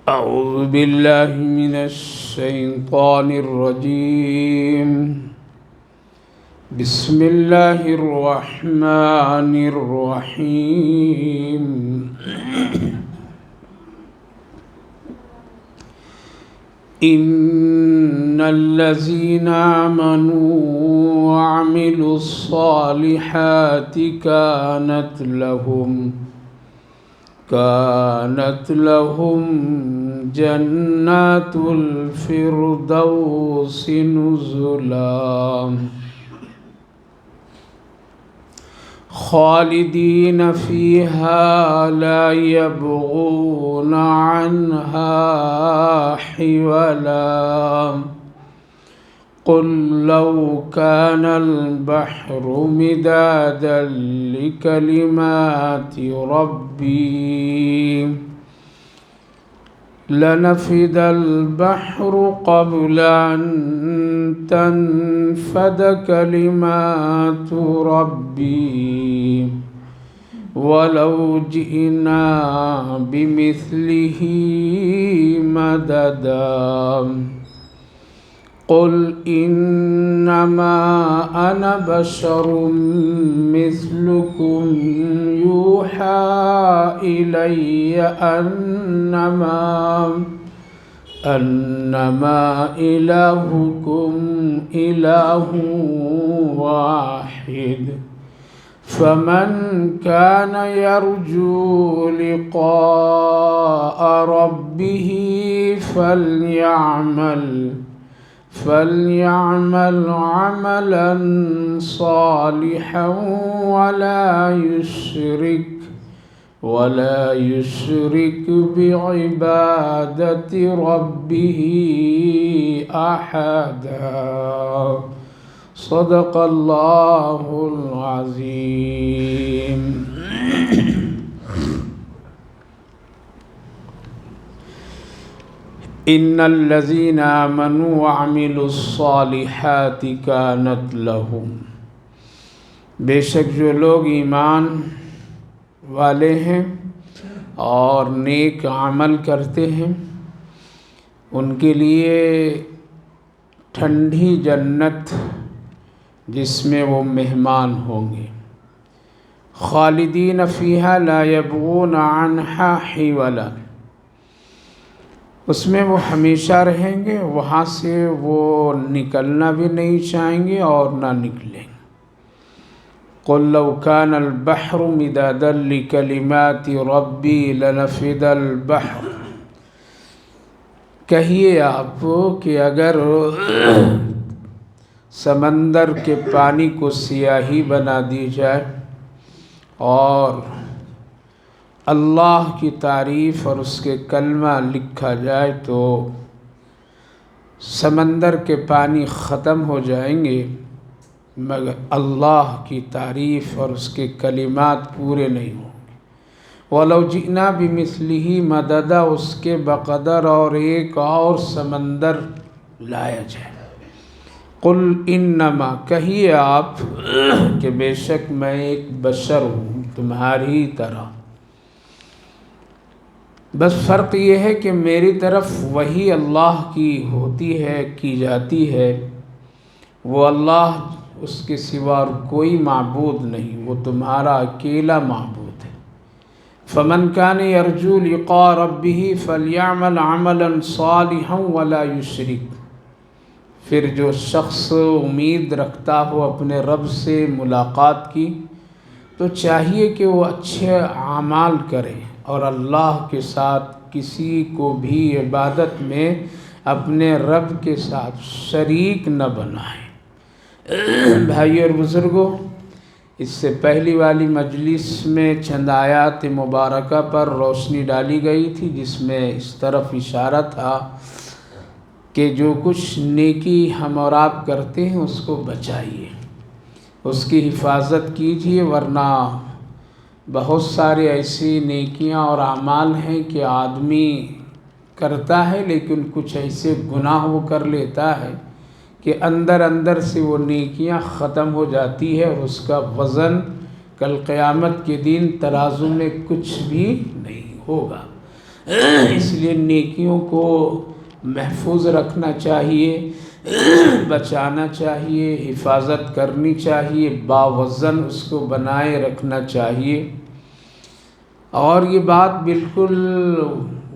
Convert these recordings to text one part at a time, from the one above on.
أعوذ بالله من الشيطان الرجيم. بسم الله الرحمن الرحيم. إن الذين آمنوا وعملوا الصالحات كانت لهم جنات الفردوس نزلا خالدين فيها لا يبغون عنها حولا. قل لو كان البحر مدادا لكلمات ربي لنفد البحر قبل أن تنفد كلمات ربي ولو جئنا بمثله مددا. قل إنما أنا بشر مثلكم يوحى إلي أنما إلهكم إله واحد. فمن كان يرجو لقاء ربه فليعمل عملا صالحا ولا يشرك بعبادة ربه أحدا. صدق الله العظيم. ان الذين آمنوا وعملوا الصالحات كانت لهم، بے شک جو لوگ ایمان والے ہیں اور نیک عمل کرتے ہیں ان کے لیے ٹھنڈی جنت جس میں وہ مہمان ہوں گے، خالدین فیہا لا یبغون عنہا حولا، اس میں وہ ہمیشہ رہیں گے، وہاں سے وہ نکلنا بھی نہیں چاہیں گے اور نہ نکلیں گے۔ قل لو كان البحر مدادا لکلمات ربی لنفد البحر، کہیے آپ کہ اگر سمندر کے پانی کو سیاہی بنا دی جائے اور اللہ کی تعریف اور اس کے کلمہ لکھا جائے تو سمندر کے پانی ختم ہو جائیں گے، مگر اللہ کی تعریف اور اس کے کلمات پورے نہیں ہوں گے۔ وَلَوْ جِئْنَا بِمِثْلِهِ مَدَدًا، اس کے بقدر اور ایک اور سمندر لایا جائے۔ قل انما، کہیے آپ کہ بے شک میں ایک بشر ہوں تمہاری طرح، بس فرق یہ ہے کہ میری طرف وحی اللہ کی ہوتی ہے، کی جاتی ہے، وہ اللہ، اس کے سوا کوئی معبود نہیں، وہ تمہارا اکیلا معبود ہے۔ فمن کان یرجو لقاء ربہ فلیعمل عملا صالحا ولا یشرک، پھر جو شخص امید رکھتا ہو اپنے رب سے ملاقات کی تو چاہیے کہ وہ اچھے اعمال کرے اور اللہ کے ساتھ کسی کو بھی عبادت میں اپنے رب کے ساتھ شریک نہ بنائے۔ بھائی اور بزرگوں، اس سے پہلی والی مجلس میں چند آیات مبارکہ پر روشنی ڈالی گئی تھی جس میں اس طرف اشارہ تھا کہ جو کچھ نیکی ہم اور آپ کرتے ہیں اس کو بچائیے، اس کی حفاظت کیجیے، ورنہ بہت سارے ایسی نیکیاں اور اعمال ہیں کہ آدمی کرتا ہے لیکن کچھ ایسے گناہ وہ کر لیتا ہے کہ اندر اندر سے وہ نیکیاں ختم ہو جاتی ہے اور اس کا وزن کل قیامت کے دن ترازو میں کچھ بھی نہیں ہوگا۔ اس لیے نیکیوں کو محفوظ رکھنا چاہیے، بچانا چاہیے، حفاظت کرنی چاہیے، باوزن اس کو بنائے رکھنا چاہیے۔ اور یہ بات بالکل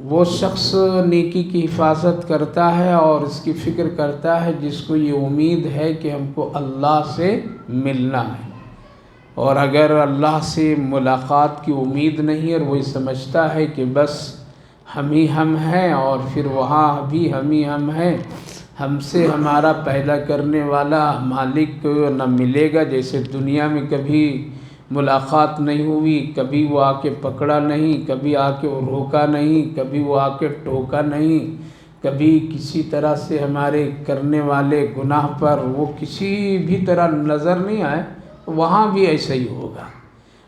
وہ شخص نیکی کی حفاظت کرتا ہے اور اس کی فکر کرتا ہے جس کو یہ امید ہے کہ ہم کو اللہ سے ملنا ہے، اور اگر اللہ سے ملاقات کی امید نہیں اور وہ سمجھتا ہے کہ بس ہم ہی ہم ہیں اور پھر وہاں بھی ہم ہی ہم ہیں، ہم سے ہمارا پیدا کرنے والا مالک نہ ملے گا، جیسے دنیا میں کبھی ملاقات نہیں ہوئی، کبھی وہ آ کے پکڑا نہیں، کبھی آ کے وہ روکا نہیں، کبھی وہ آ کے ٹوکا نہیں، کبھی کسی طرح سے ہمارے کرنے والے گناہ پر وہ کسی بھی طرح نظر نہیں آئے، وہاں بھی ایسا ہی ہوگا،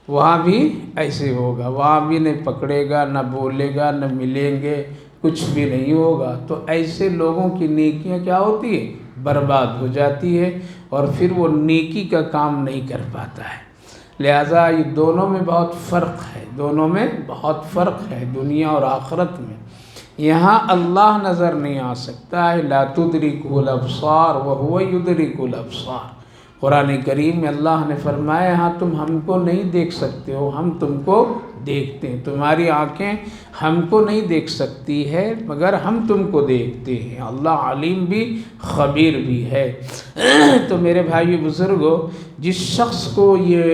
وہاں بھی ایسے ہوگا، وہاں بھی نہیں پکڑے گا، نہ بولے گا، نہ ملیں گے، کچھ بھی نہیں ہوگا۔ تو ایسے لوگوں کی نیکیاں کیا ہوتی ہے؟ برباد ہو جاتی ہے، اور پھر وہ نیکی کا کام نہیں کر پاتا ہے۔ لہٰذا یہ دونوں میں بہت فرق ہے، دونوں میں بہت فرق ہے، دنیا اور آخرت میں۔ یہاں اللہ نظر نہیں آ سکتا ہے، لا تدرکہ الابصار وہو یدرک الابصار۔ قرآن کریم میں اللہ نے فرمایا ہاں تم ہم کو نہیں دیکھ سکتے ہو، ہم تم کو دیکھتے ہیں، تمہاری آنکھیں ہم کو نہیں دیکھ سکتی ہے مگر ہم تم کو دیکھتے ہیں۔ اللہ علیم بھی خبیر بھی ہے۔ تو میرے بھائی بزرگوں، جس شخص کو یہ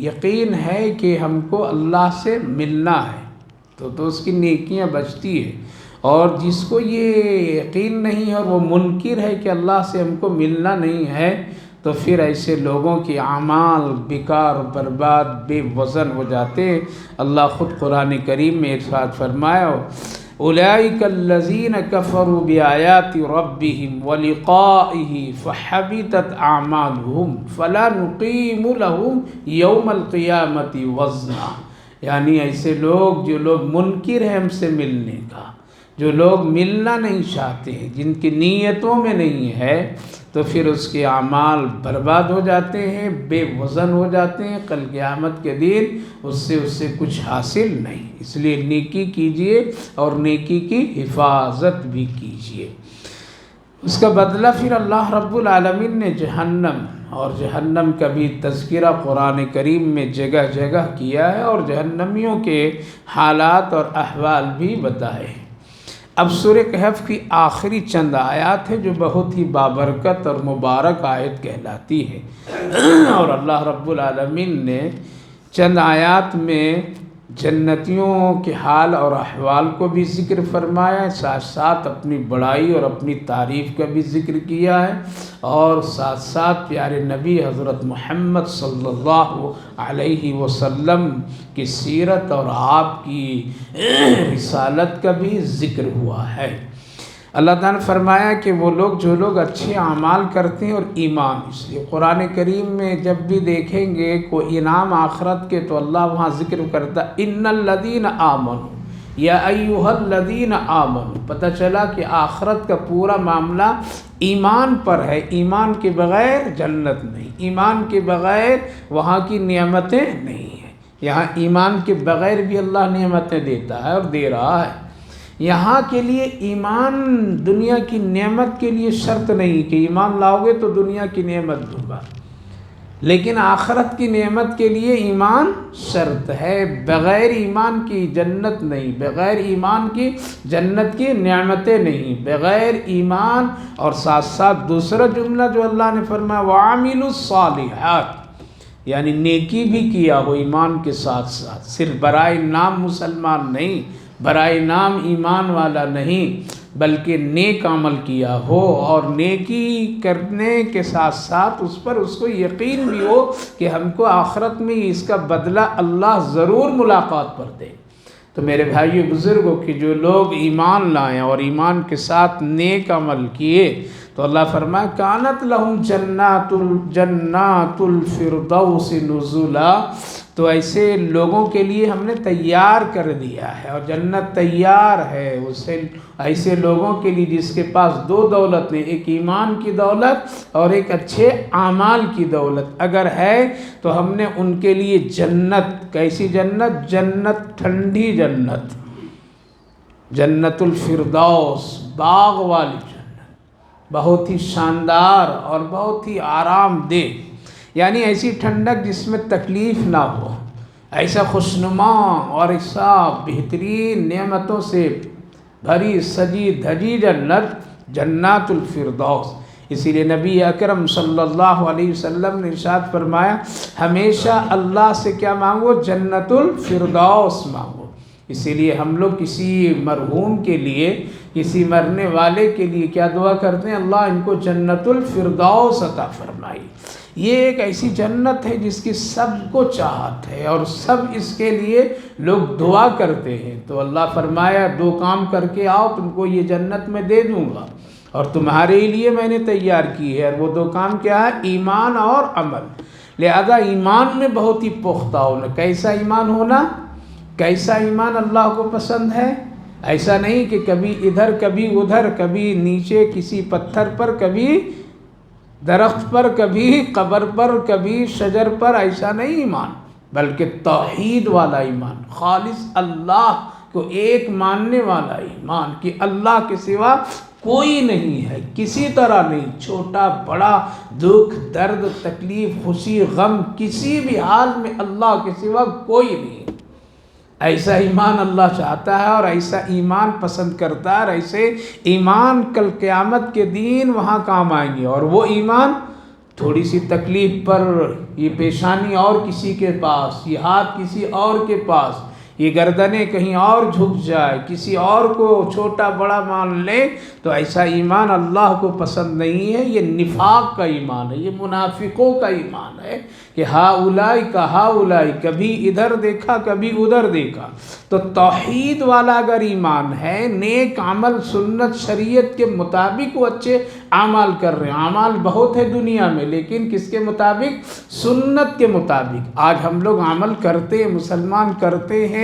یقین ہے کہ ہم کو اللہ سے ملنا ہے تو اس کی نیکیاں بچتی ہے، اور جس کو یہ یقین نہیں ہے اور وہ منکر ہے کہ اللہ سے ہم کو ملنا نہیں ہے، تو پھر ایسے لوگوں کے اعمال بیکار، برباد، بے وزن ہو جاتے ہیں۔ اللہ خود قرآن کریم میں ارشاد فرمایا، اولئک الذین کفروا بآیات ربہم ولقائہ فحبطت اعمالہم فلا نقیم لہم یوم القیامۃ وزنا۔ یعنی ایسے لوگ جو لوگ منکر ہیں ہم سے ملنے کا، جو لوگ ملنا نہیں چاہتے ہیں، جن کی نیتوں میں نہیں ہے، تو پھر اس کے اعمال برباد ہو جاتے ہیں، بے وزن ہو جاتے ہیں، کل قیامت کے دن اس سے کچھ حاصل نہیں۔ اس لیے نیکی کیجئے اور نیکی کی حفاظت بھی کیجئے۔ اس کا بدلہ پھر اللہ رب العالمین نے جہنم، اور جہنم کا بھی تذکرہ قرآن کریم میں جگہ جگہ کیا ہے، اور جہنمیوں کے حالات اور احوال بھی بتائے ہیں۔ اب سورہ کہف کی آخری چند آیات ہے جو بہت ہی بابرکت اور مبارک آیت کہلاتی ہے، اور اللہ رب العالمین نے چند آیات میں جنتیوں کے حال اور احوال کو بھی ذکر فرمایا ہے، ساتھ ساتھ اپنی بڑائی اور اپنی تعریف کا بھی ذکر کیا ہے، اور ساتھ ساتھ پیارے نبی حضرت محمد صلی اللہ علیہ وسلم کی سیرت اور آپ کی رسالت کا بھی ذکر ہوا ہے۔ اللہ تعالیٰ نے فرمایا کہ وہ لوگ جو لوگ اچھے اعمال کرتے ہیں اور ایمان، اس لیے قرآن کریم میں جب بھی دیکھیں گے کوئی انعام آخرت کے تو اللہ وہاں ذکر کرتا ان الذین آمنوا یا ایھا الذین آمنوا۔ پتہ چلا کہ آخرت کا پورا معاملہ ایمان پر ہے، ایمان کے بغیر جنت نہیں، ایمان کے بغیر وہاں کی نعمتیں نہیں ہیں۔ یہاں ایمان کے بغیر بھی اللہ نعمتیں دیتا ہے اور دے رہا ہے۔ یہاں کے لیے ایمان دنیا کی نعمت کے لیے شرط نہیں کہ ایمان لاؤ گے تو دنیا کی نعمت دوں گا، لیکن آخرت کی نعمت کے لیے ایمان شرط ہے۔ بغیر ایمان کی جنت نہیں، بغیر ایمان کی جنت کی نعمتیں نہیں، بغیر ایمان۔ اور ساتھ ساتھ دوسرا جملہ جو اللہ نے فرمایا وَعَمِلُوا الصَّالِحَاتِ، یعنی نیکی بھی کیا ہو ایمان کے ساتھ ساتھ، صرف برائے نام مسلمان نہیں، برائے نام ایمان والا نہیں، بلکہ نیک عمل کیا ہو، اور نیکی کرنے کے ساتھ ساتھ اس پر اس کو یقین بھی ہو کہ ہم کو آخرت میں اس کا بدلہ اللہ ضرور ملاقات پر دے۔ تو میرے بھائیو بزرگوں کہ جو لوگ ایمان لائیں اور ایمان کے ساتھ نیک عمل کیے تو اللہ فرمایا کانت لہم جنات الفردوس نزلا، تو ایسے لوگوں کے لیے ہم نے تیار کر دیا ہے، اور جنت تیار ہے اسے ایسے لوگوں کے لیے جس کے پاس دو دولت ہیں، ایک ایمان کی دولت اور ایک اچھے اعمال کی دولت اگر ہے تو ہم نے ان کے لیے جنت، کیسی جنت؟ جنت ٹھنڈی جنت، جنت الفردوس، باغ والی جنت، بہت ہی شاندار اور بہت ہی آرام دہ، یعنی ایسی ٹھنڈک جس میں تکلیف نہ ہو، ایسا خوشنما اور ایسا بہترین نعمتوں سے بھری سجی دھجی جنت، جنات الفردوس۔ اسی لیے نبی اکرم صلی اللہ علیہ وسلم نے ارشاد فرمایا ہمیشہ اللہ سے کیا مانگو؟ جنت الفردوس مانگو۔ اسی لیے ہم لوگ کسی مرحوم کے لیے، کسی مرنے والے کے لیے کیا دعا کرتے ہیں؟ اللہ ان کو جنت الفردوس عطا فرمائی۔ یہ ایک ایسی جنت ہے جس کی سب کو چاہت ہے اور سب اس کے لیے لوگ دعا کرتے ہیں، تو اللہ فرمایا دو کام کر کے آؤ، تم کو یہ جنت میں دے دوں گا اور تمہارے لیے میں نے تیار کی ہے، اور وہ دو کام کیا ہے؟ ایمان اور عمل۔ لہذا ایمان میں بہت ہی پختہ ہونا۔ کیسا ایمان ہونا؟ کیسا ایمان اللہ کو پسند ہے؟ ایسا نہیں کہ کبھی ادھر کبھی ادھر، کبھی نیچے کسی پتھر پر، کبھی درخت پر، کبھی قبر پر، کبھی شجر پر، ایسا نہیں ایمان، بلکہ توحید والا ایمان، خالص اللہ کو ایک ماننے والا ایمان کہ اللہ کے سوا کوئی نہیں ہے، کسی طرح نہیں، چھوٹا بڑا، دکھ درد تکلیف خوشی غم، کسی بھی حال میں اللہ کے سوا کوئی نہیں۔ ایسا ایمان اللہ چاہتا ہے اور ایسا ایمان پسند کرتا ہے، اور ایسے ایمان کل قیامت کے دن وہاں کام آئیں گے۔ اور وہ ایمان تھوڑی سی تکلیف پر، یہ پیشانی اور کسی کے پاس، یہ ہاتھ کسی اور کے پاس، یہ گردنیں کہیں اور جھک جائے، کسی اور کو چھوٹا بڑا مان لے، تو ایسا ایمان اللہ کو پسند نہیں ہے۔ یہ نفاق کا ایمان ہے، یہ منافقوں کا ایمان ہے کہ ہاؤلائی کا ہاؤلائی، کبھی ادھر دیکھا کبھی ادھر دیکھا۔ تو توحید والا اگر ایمان ہے، نیک عمل سنت شریعت کے مطابق وہ اچھے اعمال کر رہے ہیں، اعمال بہت ہے دنیا میں، لیکن کس کے مطابق؟ سنت کے مطابق۔ آج ہم لوگ عمل کرتے ہیں، مسلمان کرتے ہیں،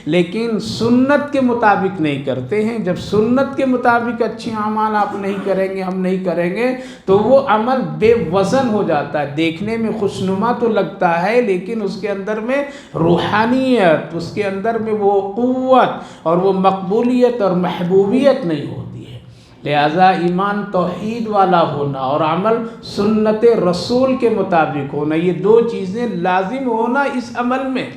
لیکن سنت کے مطابق نہیں کرتے ہیں۔ جب سنت کے مطابق اچھے اعمال آپ نہیں کریں گے، ہم نہیں کریں گے، تو وہ عمل بے وزن ہو جاتا ہے، دیکھنے میں خوشنما تو لگتا ہے، لیکن اس کے اندر میں روحانیت، اس کے اندر میں وہ قوت اور وہ مقبولیت اور محبوبیت نہیں ہوتی ہے۔ لہذا ایمان توحید والا ہونا اور عمل سنت رسول کے مطابق ہونا، یہ دو چیزیں لازم ہونا اس عمل میں۔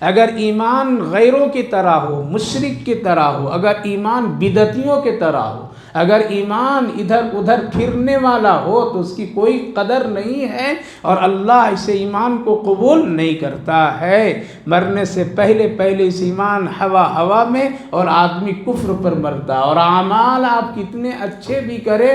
اگر ایمان غیروں کی طرح ہو، مشرک کی طرح ہو، اگر ایمان بدعتیوں کی طرح ہو، اگر ایمان ادھر ادھر پھرنے والا ہو، تو اس کی کوئی قدر نہیں ہے اور اللہ اسے ایمان کو قبول نہیں کرتا ہے۔ مرنے سے پہلے اس ایمان ہوا میں اور آدمی کفر پر مرتا، اور اعمال آپ کتنے اچھے بھی کرے،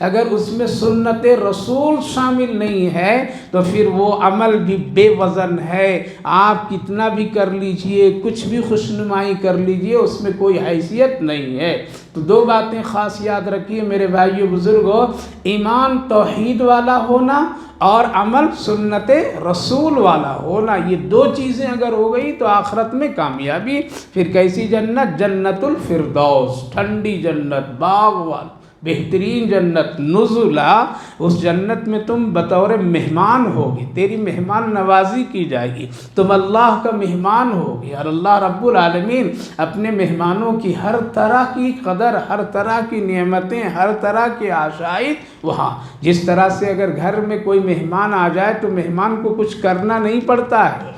اگر اس میں سنت رسول شامل نہیں ہے تو پھر وہ عمل بھی بے وزن ہے۔ آپ کتنا بھی کر لیجئے، کچھ بھی خوشنمائی کر لیجئے، اس میں کوئی حیثیت نہیں ہے۔ تو دو باتیں خاص یاد رکھیے میرے بھائیو بزرگوں، ایمان توحید والا ہونا اور عمل سنت رسول والا ہونا، یہ دو چیزیں اگر ہو گئی تو آخرت میں کامیابی۔ پھر کیسی جنت؟ جنت الفردوس، ٹھنڈی جنت، باغ والا بہترین جنت، نزلا، اس جنت میں تم بطور مہمان ہوگی، تیری مہمان نوازی کی جائے گی، تم اللہ کا مہمان ہوگی، اور اللہ رب العالمین اپنے مہمانوں کی ہر طرح کی قدر، ہر طرح کی نعمتیں، ہر طرح کی آشائش وہاں، جس طرح سے اگر گھر میں کوئی مہمان آ جائے تو مہمان کو کچھ کرنا نہیں پڑتا ہے،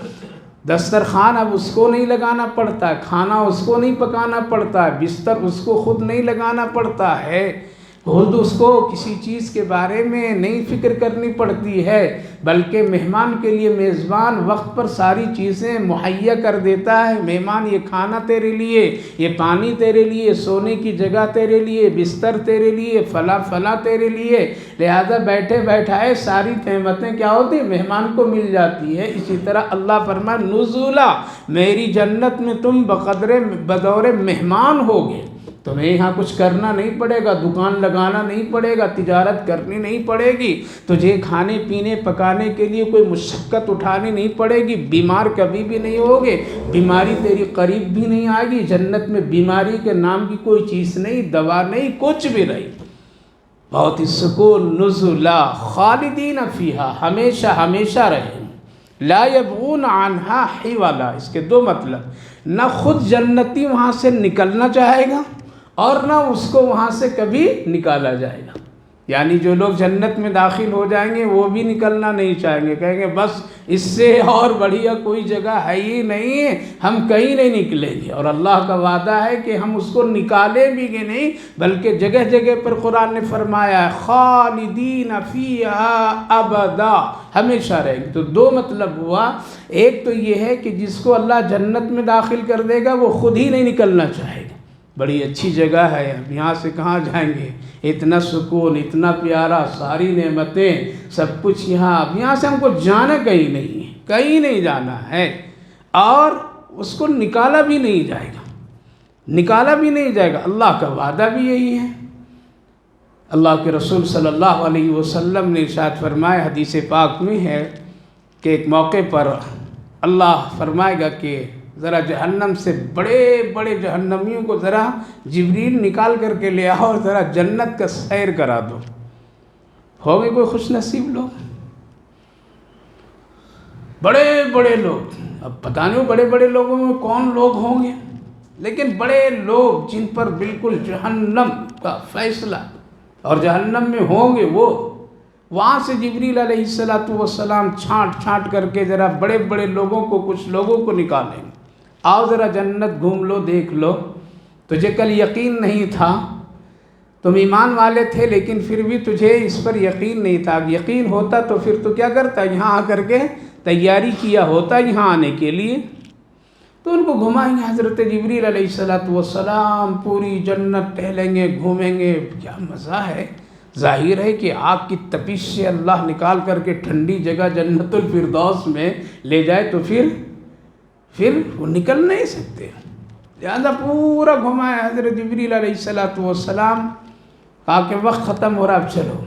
دسترخوان اب اس کو نہیں لگانا پڑتا ہے، کھانا اس کو نہیں پکانا پڑتا ہے، بستر اس کو خود نہیں لگانا پڑتا ہے، خود اس کو کسی چیز کے بارے میں نہیں فکر کرنی پڑتی ہے، بلکہ مہمان کے لیے میزبان وقت پر ساری چیزیں مہیا کر دیتا ہے۔ مہمان یہ کھانا تیرے لیے، یہ پانی تیرے لیے، سونے کی جگہ تیرے لیے، بستر تیرے لیے، فلاں تیرے لیے، لہذا بیٹھے بیٹھائے ساری نعمتیں کیا ہوتی ہیں؟ مہمان کو مل جاتی ہے۔ اسی طرح اللہ فرمائے نزولا، میری جنت میں تم بطور مہمان ہوگے، تمہیں یہاں کچھ کرنا نہیں پڑے گا، دکان لگانا نہیں پڑے گا، تجارت کرنی نہیں پڑے گی، تجھے کھانے پینے پکانے کے لیے کوئی مشقت اٹھانی نہیں پڑے گی، بیمار کبھی بھی نہیں ہوگے، بیماری تیری قریب بھی نہیں آئے گی۔ جنت میں بیماری کے نام کی کوئی چیز نہیں، دوا نہیں، کچھ بھی نہیں۔ بہت ہی سکون، نزلا خالدین فیہا، ہمیشہ ہمیشہ رہیں، لا یبغون عنہا حولا۔ اس کے دو مطلب، نہ خود جنتی وہاں سے نکلنا چاہے گا اور نہ اس کو وہاں سے کبھی نکالا جائے گا۔ یعنی جو لوگ جنت میں داخل ہو جائیں گے وہ بھی نکلنا نہیں چاہیں گے، کہیں گے بس اس سے اور بڑھیا کوئی جگہ ہے ہی نہیں ہے، ہم کہیں نہیں نکلیں گے۔ اور اللہ کا وعدہ ہے کہ ہم اس کو نکالیں بھی گے نہیں، بلکہ جگہ جگہ پر قرآن نے فرمایا ہے خالدین فیہا ابدا، ہمیشہ رہیں گے۔ تو دو مطلب ہوا، ایک تو یہ ہے کہ جس کو اللہ جنت میں داخل کر دے گا وہ خود ہی نہیں نکلنا چاہے گا، بڑی اچھی جگہ ہے، اب یہاں سے کہاں جائیں گے، اتنا سکون، اتنا پیارا، ساری نعمتیں، سب کچھ یہاں، اب یہاں سے ہم کو جانا کہیں نہیں ہے، کہیں نہیں جانا ہے، اور اس کو نکالا بھی نہیں جائے گا، نکالا بھی نہیں جائے گا۔ اللہ کا وعدہ بھی یہی ہے۔ اللہ کے رسول صلی اللہ علیہ وسلم نے ارشاد فرمایا، حدیث پاک میں ہے کہ ایک موقع پر اللہ فرمائے گا کہ ذرا جہنم سے بڑے بڑے جہنمیوں کو ذرا جبریل نکال کر کے لے آؤ اور ذرا جنت کا سیر کرا دو۔ ہو گئے کوئی خوش نصیب لوگ، بڑے بڑے لوگ، اب پتہ نہیں بڑے بڑے لوگوں میں کون لوگ ہوں گے، لیکن بڑے لوگ جن پر بالکل جہنم کا فیصلہ اور جہنم میں ہوں گے، وہ وہاں سے جبریل علیہ السلام چھانٹ چھانٹ کر کے ذرا بڑے بڑے لوگوں کو، کچھ لوگوں کو نکالیں گے، آؤ ذرا جنت گھوم لو، دیکھ لو۔ تجھے کل یقین نہیں تھا، تم ایمان والے تھے لیکن پھر بھی تجھے اس پر یقین نہیں تھا، یقین ہوتا تو پھر تو کیا کرتا، یہاں آ کر کے تیاری کیا ہوتا یہاں آنے کے لیے۔ تو ان کو گھمائیں گے حضرت جبریل علیہ السلام، پوری جنت ٹہلیں گے، گھومیں گے، کیا مزہ ہے۔ ظاہر ہے کہ آگ کی تپش سے اللہ نکال کر کے ٹھنڈی جگہ جنت الفردوس میں لے جائے تو پھر وہ نکل نہیں سکتے، لہذا پورا گھمایا حضرت جبریل علیہ السلام، کہا کہ وقت ختم ہو رہا، اب چلو۔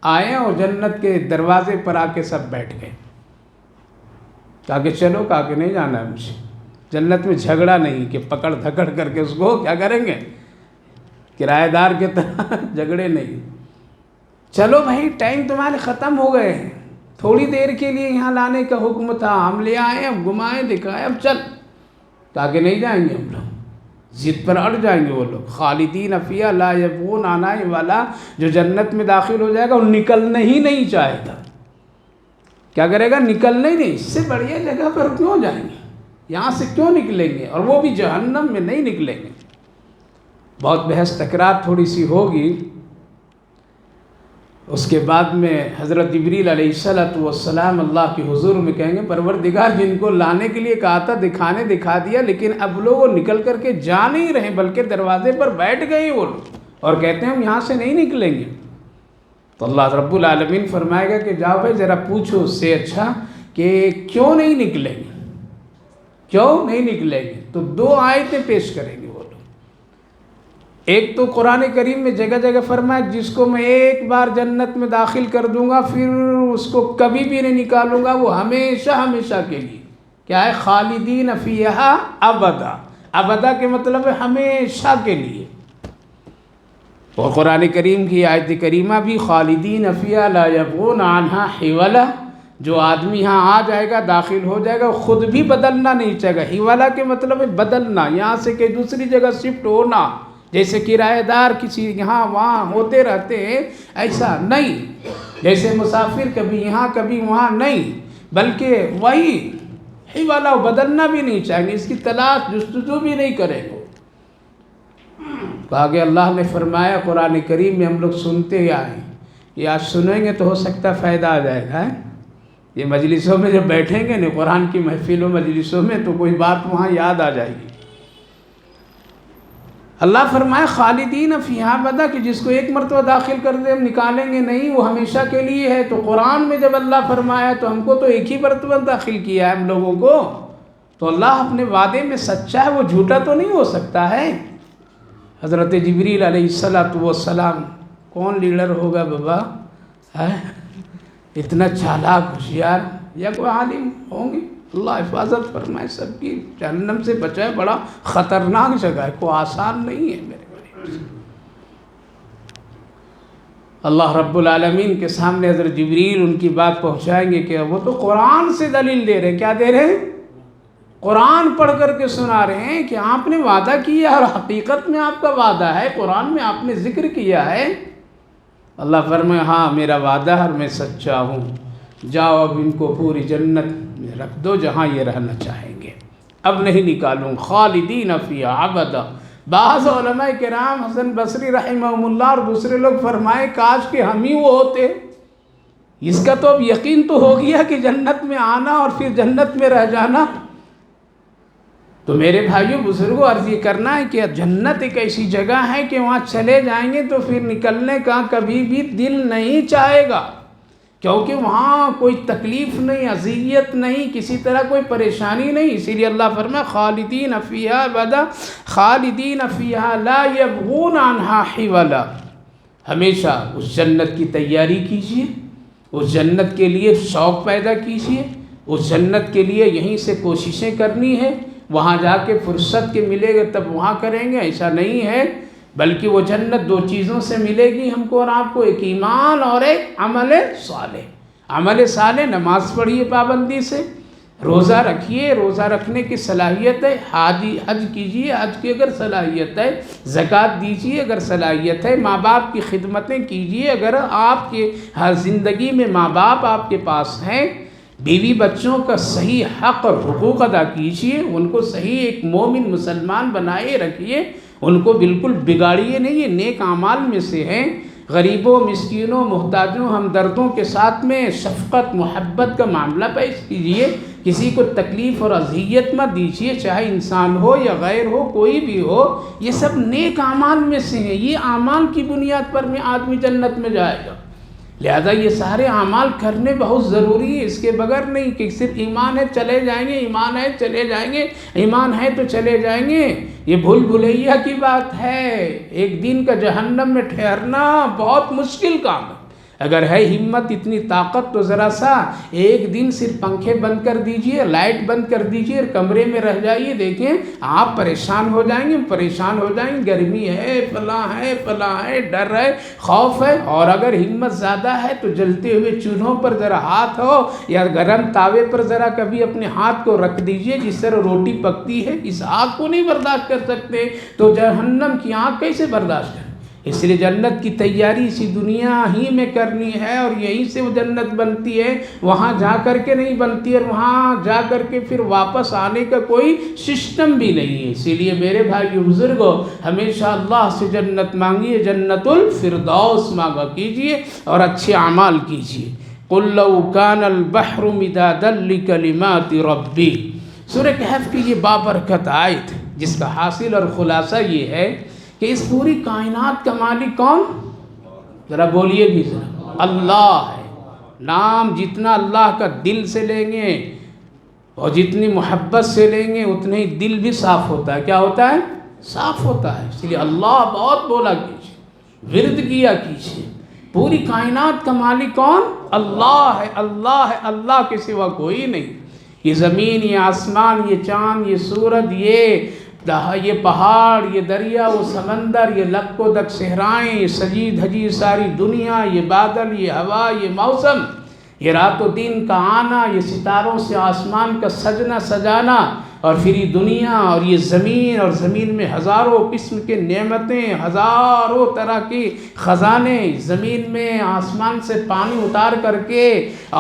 آئے اور جنت کے دروازے پر آ کے سب بیٹھ گئے، کہا کہ چلو، کہا کہ نہیں جانا ہے مجھے، جنت میں جھگڑا نہیں کہ پکڑ دھکڑ کر کے اس کو کیا کریں گے، کرایہ دار کے طرح جھگڑے نہیں، چلو بھائی ٹائم تمہارے ختم ہو گئے ہیں، تھوڑی دیر کے لیے یہاں لانے کا حکم تھا، ہم لے آئے، اب گھمائے دکھائے، اب چل، کہا کہ نہیں جائیں گے ہم لوگ، ضد پر اڑ جائیں گے وہ لوگ۔ خالدین فیہا لا یبغون عنہا حولا، جو جنت میں داخل ہو جائے گا وہ نکلنا ہی نہیں چاہے گا، کیا کرے گا، نکلنا ہی نہیں، اس سے بڑھیا جگہ پر کیوں جائیں گے، یہاں سے کیوں نکلیں گے، اور وہ بھی جہنم میں نہیں نکلیں گے۔ بہت بحث تکرار تھوڑی سی ہوگی، اس کے بعد میں حضرت جبریل علیہ السلام اللہ کے حضور میں کہیں گے پروردگار جن کو لانے کے لیے کہا تھا دکھانے دکھا دیا، لیکن اب لوگ وہ نکل کر کے جا نہیں رہے بلکہ دروازے پر بیٹھ گئے وہ لوگ اور کہتے ہیں ہم یہاں سے نہیں نکلیں گے۔ تو اللہ رب العالمین فرمائے گا کہ جاؤ بھائی ذرا پوچھو اس سے اچھا کہ کیوں نہیں نکلیں گے، کیوں نہیں نکلیں گے۔ تو دو آیتیں پیش کریں گے وہ لوگ، ایک تو قرآن کریم میں جگہ جگہ فرمایا جس کو میں ایک بار جنت میں داخل کر دوں گا پھر اس کو کبھی بھی نہیں نکالوں گا، وہ ہمیشہ ہمیشہ کے لیے، کیا ہے، خالدین فیہا ابدا، ابدا کے مطلب ہے ہمیشہ کے لیے۔ اور قرآن کریم کی آیت کریمہ بھی خالدین فیہا لا یبغون عنہا حولا، جو آدمی یہاں آ جائے گا، داخل ہو جائے گا، خود بھی بدلنا نہیں چاہے گا۔ حوالہ کے مطلب ہے بدلنا، یہاں سے کہ دوسری جگہ شفٹ ہونا، جیسے کرایہ دار کسی یہاں وہاں ہوتے رہتے ہیں، ایسا نہیں، جیسے مسافر کبھی یہاں کبھی وہاں نہیں، بلکہ وہی حوالہ، بدلنا بھی نہیں چاہیں گے، اس کی تلاش جستجو بھی نہیں کریں گے۔ آگے اللہ نے فرمایا قرآن کریم میں ہم لوگ سنتے ہی آئے، یہ آج سنیں گے تو ہو سکتا فائدہ آ جائے گا۔ یہ مجلسوں میں جب بیٹھیں گے نا قرآن کی محفلوں مجلسوں میں تو کوئی بات وہاں یاد آ جائے گی۔ اللہ فرمائے خالدین فیہا ابدا، کہ جس کو ایک مرتبہ داخل کر دے ہم نکالیں گے نہیں، وہ ہمیشہ کے لیے ہے۔ تو قرآن میں جب اللہ فرمایا تو ہم کو تو ایک ہی مرتبہ داخل کیا ہے ہم لوگوں کو، تو اللہ اپنے وعدے میں سچا ہے، وہ جھوٹا تو نہیں ہو سکتا ہے۔ حضرت جبریل علیہ السلام کون لیڈر ہوگا بابا ہے؟ اتنا چالاک ہوشیار یا کوئی عالم ہوں گے؟ اللہ حفاظت فرمائے سب کی، جہنم سے بچائے، بڑا خطرناک جگہ ہے، کوئی آسان نہیں ہے میرے بھائی۔ اللہ رب العالمین کے سامنے حضرت جبریل ان کی بات پہنچائیں گے کہ وہ تو قرآن سے دلیل دے رہے ہیں، کیا دے رہے ہیں؟ قرآن پڑھ کر کے سنا رہے ہیں کہ آپ نے وعدہ کیا اور حقیقت میں آپ کا وعدہ ہے، قرآن میں آپ نے ذکر کیا ہے۔ اللہ فرمائے ہاں میرا وعدہ ہے اور میں سچا ہوں، جاؤ اب ان کو پوری جنت میں رکھ دو جہاں یہ رہنا چاہیں گے، اب نہیں نکالوں، خالدین فیہا ابدا۔ بعض علماء کرام حسن بصری رحمہ اللہ اور دوسرے لوگ فرمائے کاش کہ ہم ہی وہ ہوتے۔ اس کا تو اب یقین تو ہو گیا کہ جنت میں آنا اور پھر جنت میں رہ جانا۔ تو میرے بھائیوں بزرگوں عرض یہ کرنا ہے کہ جنت ایک ایسی جگہ ہے کہ وہاں چلے جائیں گے تو پھر نکلنے کا کبھی بھی دل نہیں چاہے گا، کیونکہ وہاں کوئی تکلیف نہیں، اذیت نہیں، کسی طرح کوئی پریشانی نہیں۔ اسی لیے اللہ فرمائے خالدین فیہا ابدا خالدین فیہا لا یبغون عنہا حولا۔ ہمیشہ اس جنت کی تیاری کیجیے، اس جنت کے لیے شوق پیدا کیجیے، اس جنت کے لیے یہیں سے کوششیں کرنی ہے، وہاں جا کے فرصت کے ملے گا تب وہاں کریں گے، ایسا نہیں ہے، بلکہ وہ جنت دو چیزوں سے ملے گی ہم کو اور آپ کو، ایک ایمان اور ایک عمل صالح۔ عمل صالح نماز پڑھیے پابندی سے، روزہ رکھیے، روزہ رکھنے کی صلاحیت ہے، حج کیجیے، حج کی اگر صلاحیت ہے، زکوٰۃ دیجیے اگر صلاحیت ہے، ماں باپ کی خدمتیں کیجیے اگر آپ کے ہر زندگی میں ماں باپ آپ کے پاس ہیں، بیوی بچوں کا صحیح حق اور حقوق ادا کیجیے، ان کو صحیح ایک مومن مسلمان بنائے رکھیے، ان کو بالکل بگاڑیے نہیں، یہ نیک اعمال میں سے ہیں۔ غریبوں، مسکینوں، محتاجوں، ہمدردوں کے ساتھ میں شفقت محبت کا معاملہ پیش کیجیے، کسی کو تکلیف اور اذیت مت دیجیے، چاہے انسان ہو یا غیر ہو، کوئی بھی ہو، یہ سب نیک اعمال میں سے ہیں، یہ اعمال کی بنیاد پر میں آدمی جنت میں جائے گا۔ لہذا یہ سارے اعمال کرنے بہت ضروری ہے، اس کے بغیر نہیں کہ صرف ایمان ہے چلے جائیں گے، ایمان ہے چلے جائیں گے، ایمان ہے تو چلے جائیں گے، یہ بھول بھلیا کی بات ہے۔ ایک دن کا جہنم میں ٹھہرنا بہت مشکل کام ہے، اگر ہے ہمت اتنی طاقت تو ذرا سا ایک دن صرف پنکھے بند کر دیجئے، لائٹ بند کر دیجئے اور کمرے میں رہ جائیے، دیکھیں آپ پریشان ہو جائیں گے، پریشان ہو جائیں گے، گرمی ہے، فلاں ہے، ڈر ہے، خوف ہے، اور اگر ہمت زیادہ ہے تو جلتے ہوئے چولہوں پر ذرا ہاتھ ہو یا گرم تاوے پر ذرا کبھی اپنے ہاتھ کو رکھ دیجئے، جس طرح روٹی پکتی ہے، اس آگ کو نہیں برداشت کر سکتے تو جہنم کی آگ کیسے برداشت کریں؟ اس لیے جنت کی تیاری اسی دنیا ہی میں کرنی ہے، اور یہیں سے وہ جنت بنتی ہے، وہاں جا کر کے نہیں بنتی، اور وہاں جا کر کے پھر واپس آنے کا کوئی سسٹم بھی نہیں ہے۔ اسی لیے میرے بھائی بزرگوں ہمیشہ اللہ سے جنت مانگیے، جنت الفردوس مانگا کیجیے اور اچھے اعمال کیجیے۔ قُلْ لَوْ كَانَ الْبَحْرُ مِدَادًا لِكَلِمَاتِ رَبِّي، سورہ کہف کی یہ بابرکت آیت جس کا حاصل اور خلاصہ یہ ہے کہ اس پوری کائنات کا مالک کون؟ ذرا بولیے بھی ذرا، اللہ ہے۔ نام جتنا اللہ کا دل سے لیں گے اور جتنی محبت سے لیں گے اتنے ہی دل بھی صاف ہوتا ہے۔ کیا ہوتا ہے؟ صاف ہوتا ہے۔ اس لیے اللہ بہت بولا کیجیے، ورد کیا کیجیے۔ پوری کائنات کا مالک کون؟ اللہ ہے، اللہ ہے، اللہ کے سوا کوئی نہیں۔ یہ زمین، یہ آسمان، یہ چاند، یہ سورج، یہ پہاڑ، یہ دریا، وہ سمندر، یہ لک و دک صحرائیں، یہ سجی دھجی ساری دنیا، یہ بادل، یہ ہوا، یہ موسم، یہ رات و دن کا آنا، یہ ستاروں سے آسمان کا سجنا سجانا، اور پھر یہ دنیا اور یہ زمین، اور زمین میں ہزاروں قسم کے نعمتیں، ہزاروں طرح کی خزانے، زمین میں آسمان سے پانی اتار کر کے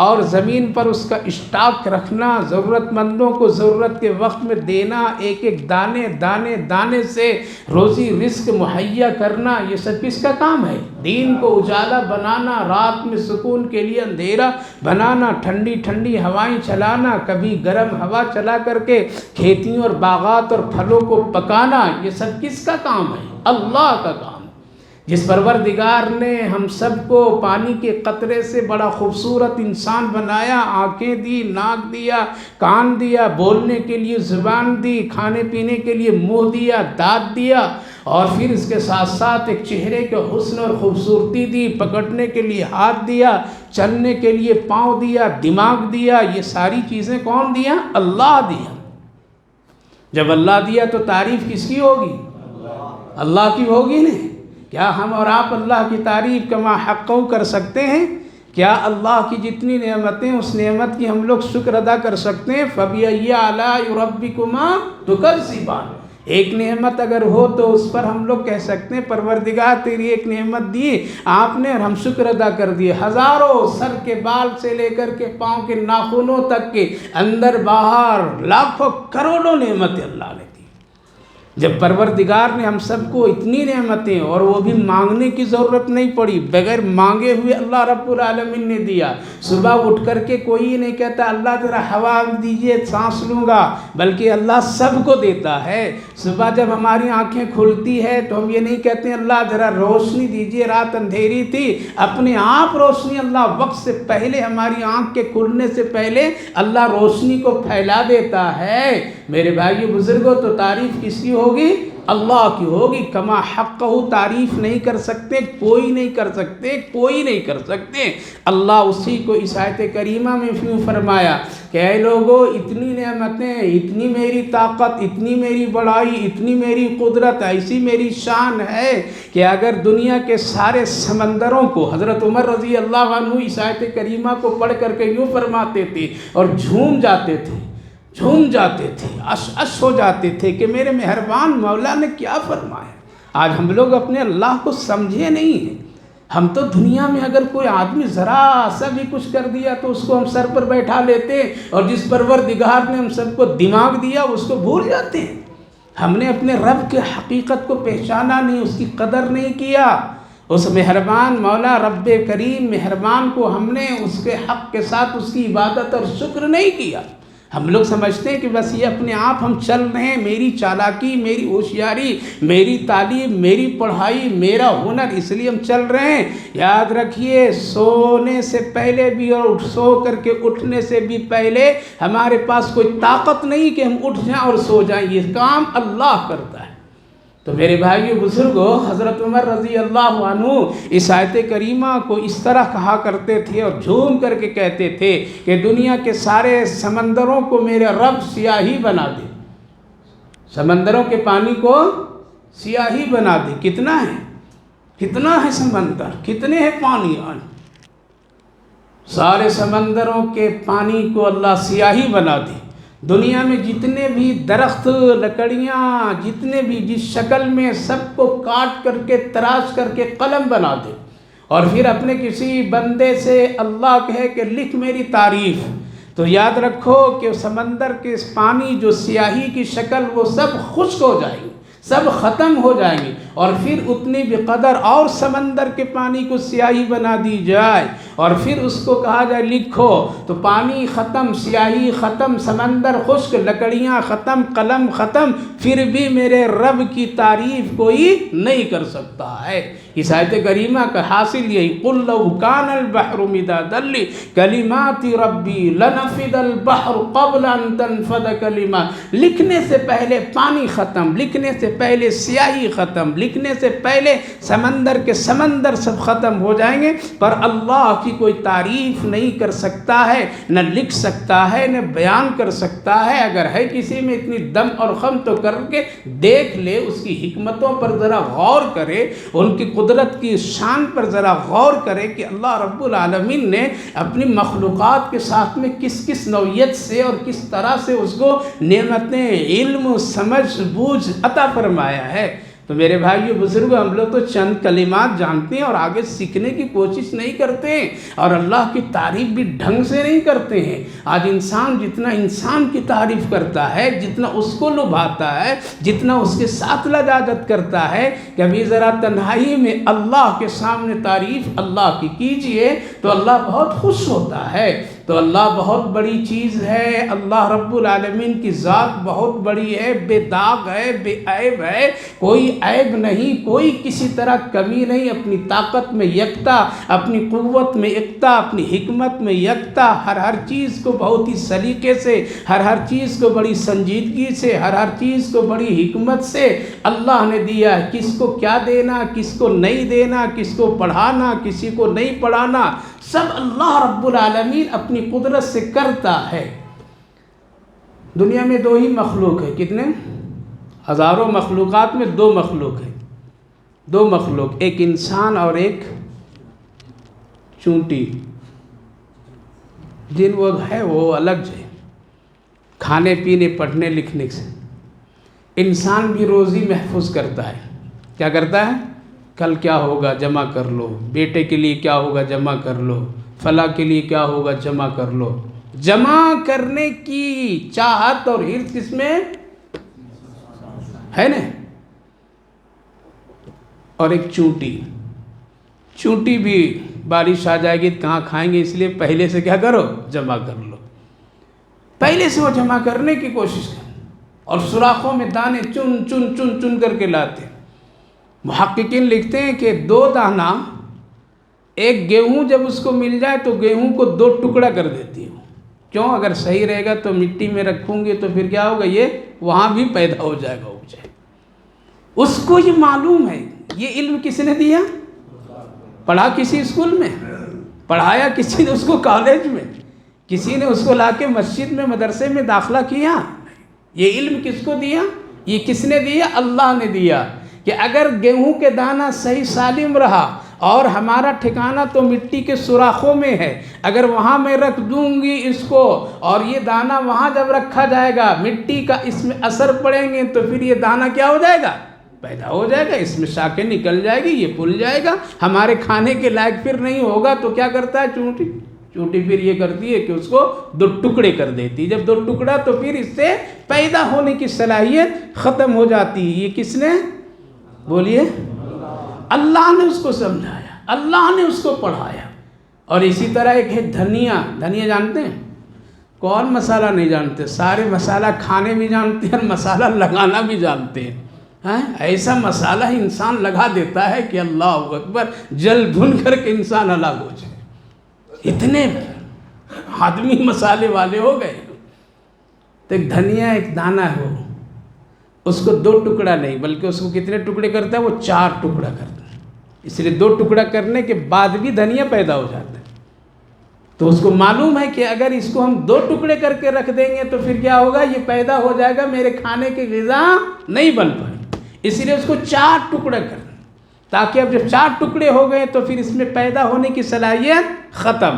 اور زمین پر اس کا اسٹاک رکھنا، ضرورت مندوں کو ضرورت کے وقت میں دینا، ایک ایک دانے دانے دانے سے روزی رزق مہیا کرنا، یہ سب کس کا کام ہے؟ دین کو اجالا بنانا، رات میں سکون کے لیے اندھیرا بنانا، ٹھنڈی ٹھنڈی ہوائیں چلانا، کبھی گرم ہوا چلا کر کے کھیتیوں اور باغات اور پھلوں کو پکانا، یہ سب کس کا کام ہے؟ اللہ کا کام ہے۔ جس پروردگار نے ہم سب کو پانی کے قطرے سے بڑا خوبصورت انسان بنایا، آنکھیں دی، ناک دیا، کان دیا، بولنے کے لیے زبان دی، کھانے پینے کے لیے منہ دیا، دانت دیا، اور پھر اس کے ساتھ ساتھ ایک چہرے کے حسن اور خوبصورتی دی، پکڑنے کے لیے ہاتھ دیا، چلنے کے لیے پاؤں دیا، دماغ دیا، یہ ساری چیزیں کون دیا؟ اللہ دیا۔ جب اللہ دیا تو تعریف کس کی ہوگی؟ اللہ کی ہوگی نہیں؟ کیا ہم اور آپ اللہ کی تعریف کما حقہ کر سکتے ہیں؟ کیا اللہ کی جتنی نعمتیں اس نعمت کی ہم لوگ شکر ادا کر سکتے ہیں؟ فَبِأَيِّ آلَاءِ رَبِّكُمَا تُكَذِّبَانِ۔ ایک نعمت اگر ہو تو اس پر ہم لوگ کہہ سکتے ہیں پروردگار تیری ایک نعمت دی آپ نے اور ہم شکر ادا کر دیے۔ ہزاروں سر کے بال سے لے کر کے پاؤں کے ناخنوں تک کے اندر باہر لاکھوں کروڑوں نعمتیں اللہ نے دی۔ جب پروردگار نے ہم سب کو اتنی نعمتیں، اور وہ بھی مانگنے کی ضرورت نہیں پڑی، بغیر مانگے ہوئے اللہ رب العالمین نے دیا۔ صبح اٹھ کر کے کوئی نہیں کہتا اللہ ذرا ہوا دیجئے سانس لوں گا، بلکہ اللہ سب کو دیتا ہے۔ صبح جب ہماری آنکھیں کھلتی ہے تو ہم یہ نہیں کہتے ہیں اللہ ذرا روشنی دیجئے، رات اندھیری تھی، اپنے آپ روشنی اللہ وقت سے پہلے، ہماری آنکھ کے کھلنے سے پہلے اللہ روشنی کو پھیلا دیتا ہے۔ میرے بھائیو بزرگوں، تو تعریف کس کی ہوگی؟ اللہ کی ہوگی۔ کما حقہ تعریف نہیں کر سکتے، کوئی نہیں کر سکتے، کوئی نہیں کر سکتے۔ اللہ اسی کو اس آیت کریمہ میں کیوں فرمایا کہ اے لوگو اتنی نعمتیں، اتنی میری طاقت، اتنی میری بڑائی، اتنی میری قدرت، ایسی میری شان ہے کہ اگر دنیا کے سارے سمندروں کو، حضرت عمر رضی اللہ عنہ اس آیت کریمہ کو پڑھ کر کے یوں فرماتے تھے اور جھوم جاتے تھے، اش ہو جاتے تھے کہ میرے مہربان مولا نے کیا فرمایا۔ آج ہم لوگ اپنے اللہ کو سمجھے نہیں ہیں۔ ہم تو دنیا میں اگر کوئی آدمی ذرا سا بھی کچھ کر دیا تو اس کو ہم سر پر بیٹھا لیتے ہیں، اور جس پروردگار نے ہم سب کو دماغ دیا اس کو بھول جاتے ہیں۔ ہم نے اپنے رب کے حقیقت کو پہچانا نہیں، اس کی قدر نہیں کیا۔ اس مہربان مولا رب کریم مہربان کو ہم نے اس کے حق کے ساتھ اس کی عبادت اور شکر نہیں کیا۔ ہم لوگ سمجھتے ہیں کہ بس یہ اپنے آپ ہم چل رہے ہیں، میری چالاکی، میری ہوشیاری، میری تعلیم، میری پڑھائی، میرا ہنر، اس لیے ہم چل رہے ہیں۔ یاد رکھیے سونے سے پہلے بھی اور سو کر کے اٹھنے سے بھی پہلے ہمارے پاس کوئی طاقت نہیں کہ ہم اٹھ جائیں اور سو جائیں، یہ کام اللہ کرتا ہے۔ تو میرے بھائیو بزرگوں، حضرت عمر رضی اللہ عنہ اس آیت کریمہ کو اس طرح کہا کرتے تھے اور جھوم کر کے کہتے تھے کہ دنیا کے سارے سمندروں کو میرے رب سیاہی بنا دے، سمندروں کے پانی کو سیاہی بنا دے۔ کتنا ہے سمندر، کتنے ہیں پانی؟ سارے سمندروں کے پانی کو اللہ سیاہی بنا دے۔ دنیا میں جتنے بھی درخت، لکڑیاں، جتنے بھی جس شکل میں، سب کو کاٹ کر کے تراش کر کے قلم بنا دے، اور پھر اپنے کسی بندے سے اللہ کہے کہ لکھ میری تعریف، تو یاد رکھو کہ سمندر کے پانی جو سیاہی کی شکل، وہ سب خشک ہو جائیں گے، سب ختم ہو جائیں گے، اور پھر اتنی بقدر اور سمندر کے پانی کو سیاہی بنا دی جائے، اور پھر اس کو کہا جائے لکھو، تو پانی ختم، سیاہی ختم، سمندر خشک، لکڑیاں ختم، قلم ختم، پھر بھی میرے رب کی تعریف کوئی نہیں کر سکتا ہے۔ اس آیت کریمہ کا حاصل یہی قُلْ لَوْ كَانَ الْبَحْرُ مِدَادًا لِكَلِمَاتِ رَبِّي لَنَفِدَ الْبَحْرُ قَبْلَ أَن تَنفَدَ كَلِمَاتُ۔ لکھنے سے پہلے پانی ختم، لکھنے سے پہلے سیاہی ختم، لکھنے سے پہلے سمندر کے سمندر سب ختم ہو جائیں گے، پر اللہ کی کوئی تعریف نہیں کر سکتا ہے، نہ لکھ سکتا ہے، نہ بیان کر سکتا ہے۔ اگر ہے کسی میں اتنی دم اور خم تو کر کے دیکھ لے، اس کی حکمتوں پر ذرا غور کرے، ان کی قدرت کی شان پر ذرا غور کرے کہ اللہ رب العالمین نے اپنی مخلوقات کے ساتھ میں کس کس نوعیت سے اور کس طرح سے اس کو نعمتیں، علم، سمجھ، بوجھ عطا فرمایا ہے۔ تو میرے بھائیو بزرگوں، ہم لوگ تو چند کلمات جانتے ہیں اور آگے سیکھنے کی کوشش نہیں کرتے ہیں، اور اللہ کی تعریف بھی ڈھنگ سے نہیں کرتے ہیں۔ آج انسان جتنا انسان کی تعریف کرتا ہے، جتنا اس کو لبھاتا ہے، جتنا اس کے ساتھ لجاجت کرتا ہے، کبھی ذرا تنہائی میں اللہ کے سامنے تعریف اللہ کی کیجئے تو اللہ بہت خوش ہوتا ہے۔ تو اللہ بہت بڑی چیز ہے، اللہ رب العالمین کی ذات بہت بڑی ہے، بے داغ ہے، بے عیب ہے، کوئی عیب نہیں، کوئی کسی طرح کمی نہیں، اپنی طاقت میں یکتا، اپنی قوت میں یکتا، اپنی حکمت میں یکتا، ہر چیز کو بہت ہی سلیقے سے، ہر چیز کو بڑی سنجیدگی سے، ہر چیز کو بڑی حکمت سے اللہ نے دیا ہے۔ کس کو کیا دینا، کس کو نہیں دینا، کس کو پڑھانا، کسی کو نہیں پڑھانا، سب اللہ رب العالمین اپنی قدرت سے کرتا ہے۔ دنیا میں دو ہی مخلوق ہے، کتنے؟ ہزاروں مخلوقات میں دو مخلوق ہیں، دو مخلوق، ایک انسان اور ایک چونٹی۔ جن وہ ہے وہ الگ ہے، کھانے پینے پڑھنے لکھنے سے۔ انسان بھی روزی محفوظ کرتا ہے، کیا کرتا ہے؟ کل کیا ہوگا جمع کر لو، بیٹے کے لیے کیا ہوگا جمع کر لو، فلاں کے لیے کیا ہوگا جمع کر لو۔ جمع کرنے کی چاہت اور حرص کس میں ہے نا؟ اور ایک چونٹی، چونٹی بھی بارش آ جائے گی کہاں کھائیں گے، اس لیے پہلے سے کیا کرو، جمع کر لو، پہلے سے وہ جمع کرنے کی کوشش کریں، اور سوراخوں میں دانے چن چن چن چن کر کے لاتے ہیں۔ محققین لکھتے ہیں کہ 2 دانہ ایک گیہوں جب اس کو مل جائے تو گیہوں کو 2 ٹکڑا کر دیتی ہے۔ کیوں؟ اگر صحیح رہے گا تو مٹی میں رکھوں گے تو پھر کیا ہوگا، یہ وہاں بھی پیدا ہو جائے گا، اگ جائے گا۔ اس کو یہ معلوم ہے۔ یہ علم کس نے دیا؟ پڑھا کسی اسکول میں؟ پڑھایا کسی نے اس کو کالج میں؟ کسی نے اس کو لا کے مسجد میں مدرسے میں داخلہ کیا؟ یہ علم کس کو دیا؟ یہ کس نے دیا؟ اللہ نے دیا، کہ اگر گیہوں کے دانہ صحیح سالم رہا اور ہمارا ٹھکانہ تو مٹی کے سوراخوں میں ہے، اگر وہاں میں رکھ دوں گی اس کو اور یہ دانہ وہاں جب رکھا جائے گا مٹی کا اس میں اثر پڑیں گے تو پھر یہ دانہ کیا ہو جائے گا، پیدا ہو جائے گا، اس میں شاخیں نکل جائے گی، یہ پھول جائے گا، ہمارے کھانے کے لائق پھر نہیں ہوگا۔ تو کیا کرتا ہے چونٹی؟ چونٹی پھر یہ کرتی ہے کہ اس کو 2 ٹکڑے کر دیتی، جب 2 ٹکڑا تو پھر اس سے پیدا ہونے کی صلاحیت ختم ہو جاتی ہے۔ یہ کس نے؟ بولیے، اللہ نے اس کو سمجھایا، اللہ نے اس کو پڑھایا۔ اور اسی طرح ایک ہے دھنیا۔ دھنیا جانتے ہیں؟ کون مسالہ نہیں جانتے؟ سارے مسالہ کھانے بھی جانتے ہیں اور مسالہ لگانا بھی جانتے ہیں۔ ایسا مسالہ انسان لگا دیتا ہے کہ اللہ اکبر، جل بھن کر کے انسان ہلاک ہو جائے، اتنے آدمی مسالے والے ہو گئے۔ تو ایک دھنیا ایک دانہ ہو، اس کو 2 ٹکڑا نہیں بلکہ اس کو کتنے ٹکڑے کرتا ہے؟ وہ 4 ٹکڑا کرتا ہے۔ اس لیے 2 ٹکڑا کرنے کے بعد بھی دھنیا پیدا ہو جاتا ہے۔ تو اس کو معلوم ہے کہ اگر اس کو ہم 2 ٹکڑے کر کے رکھ دیں گے تو پھر کیا ہوگا، یہ پیدا ہو جائے گا، میرے کھانے کی غذا نہیں بن پائے، اس لیے اس کو 4 ٹکڑے کرنا، تاکہ اب جب 4 ٹکڑے ہو گئے تو پھر اس میں پیدا ہونے کی صلاحیت ختم،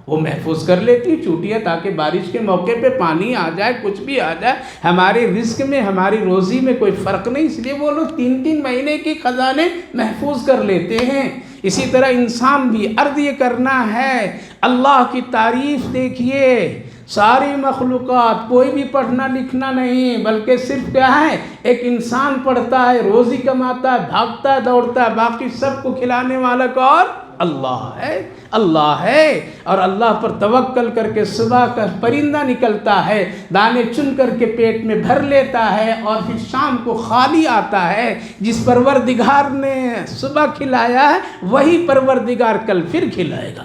وہ محفوظ کر لیتی چونٹیاں، تاکہ بارش کے موقع پہ پانی آ جائے، کچھ بھی آ جائے، ہمارے رزق میں ہماری روزی میں کوئی فرق نہیں، اس لیے وہ لوگ 3 مہینے کے خزانے محفوظ کر لیتے ہیں۔ اسی طرح انسان بھی عرض یہ کرنا ہے، اللہ کی تعریف دیکھیے، ساری مخلوقات، کوئی بھی پڑھنا لکھنا نہیں بلکہ صرف کیا ہے، ایک انسان پڑھتا ہے، روزی کماتا ہے، بھاگتا ہے، دوڑتا ہے، باقی سب کو کھلانے والا کون؟ اللہ ہے، اللہ ہے۔ اور اللہ پر توکل کر کے صبح کا پرندہ نکلتا ہے، دانے چن کر کے پیٹ میں بھر لیتا ہے اور پھر شام کو خالی آتا ہے۔ جس پروردگار نے صبح کھلایا ہے وہی پروردگار کل پھر کھلائے گا۔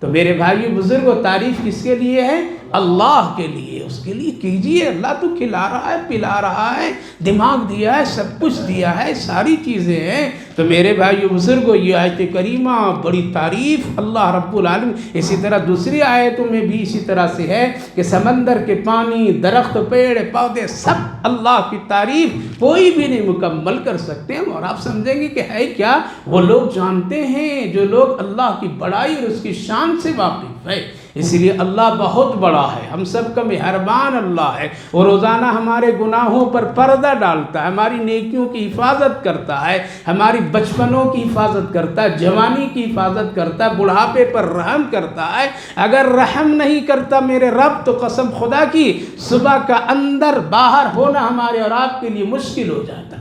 تو میرے بھائی بزرگوں، تعریف کس کے لیے ہے؟ اللہ کے لیے، اس کے لیے کیجئے۔ اللہ تو کھلا رہا ہے، پلا رہا ہے، دماغ دیا ہے، سب کچھ دیا ہے، ساری چیزیں ہیں۔ تو میرے بھائی بزرگوں، یہ آیت کریمہ بڑی تعریف اللہ رب العالمین۔ اسی طرح دوسری آیتوں میں بھی اسی طرح سے ہے کہ سمندر کے پانی، درخت، پیڑ پودے، سب اللہ کی تعریف کوئی بھی نہیں مکمل کر سکتے ہیں۔ اور آپ سمجھیں گے کہ ہے کیا؟ وہ لوگ جانتے ہیں جو لوگ اللہ کی بڑائی اور اس کی شان سے واقف ہے۔ اسی لیے اللہ بہت بڑا ہے، ہم سب کا مہربان اللہ ہے، وہ روزانہ ہمارے گناہوں پر پردہ ڈالتا ہے، ہماری نیکیوں کی حفاظت کرتا ہے، ہماری بچپنوں کی حفاظت کرتا ہے، جوانی کی حفاظت کرتا ہے، بڑھاپے پر رحم کرتا ہے۔ اگر رحم نہیں کرتا میرے رب تو قسم خدا کی صبح کا اندر باہر ہونا ہمارے اور آپ کے لیے مشکل ہو جاتا۔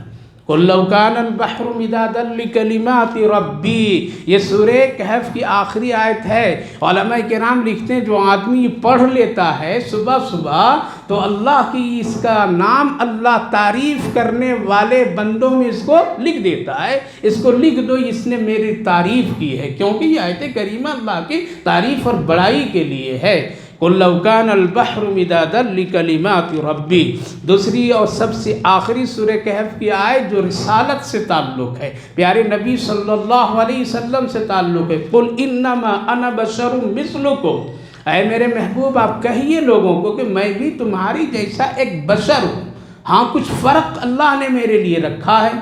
قُلْ لَوْ كَانَ الْبَحْرُ مِدَادًا لِكَلِمَاتِ رَبِّي، یہ سورہ کہف کی آخری آیت ہے۔ علماء کرام لکھتے ہیں جو آدمی پڑھ لیتا ہے صبح صبح تو اللہ کی اس کا نام اللہ تعریف کرنے والے بندوں میں اس کو لکھ دیتا ہے، اس کو لکھ دو اس نے میری تعریف کی ہے، کیونکہ یہ آیت کریمہ اللہ کی تعریف اور بڑائی کے لیے ہے۔ قُلْ لَوْ كَانَ الْبَحْرُ مِدَادًا لِكَلِمَاتِ رَبِّي۔ دوسری اور سب سے آخری سورہ کہف کی آیت جو رسالت سے تعلق ہے، پیارے نبی صلی اللہ علیہ وسلم سے تعلق ہے۔ قُلْ إِنَّمَا أَنَا بَشَرٌ مِثْلُكُمْ، اے میرے محبوب آپ کہیے لوگوں کو کہ میں بھی تمہاری جیسا ایک بشر ہوں، ہاں کچھ فرق اللہ نے میرے لیے رکھا ہے۔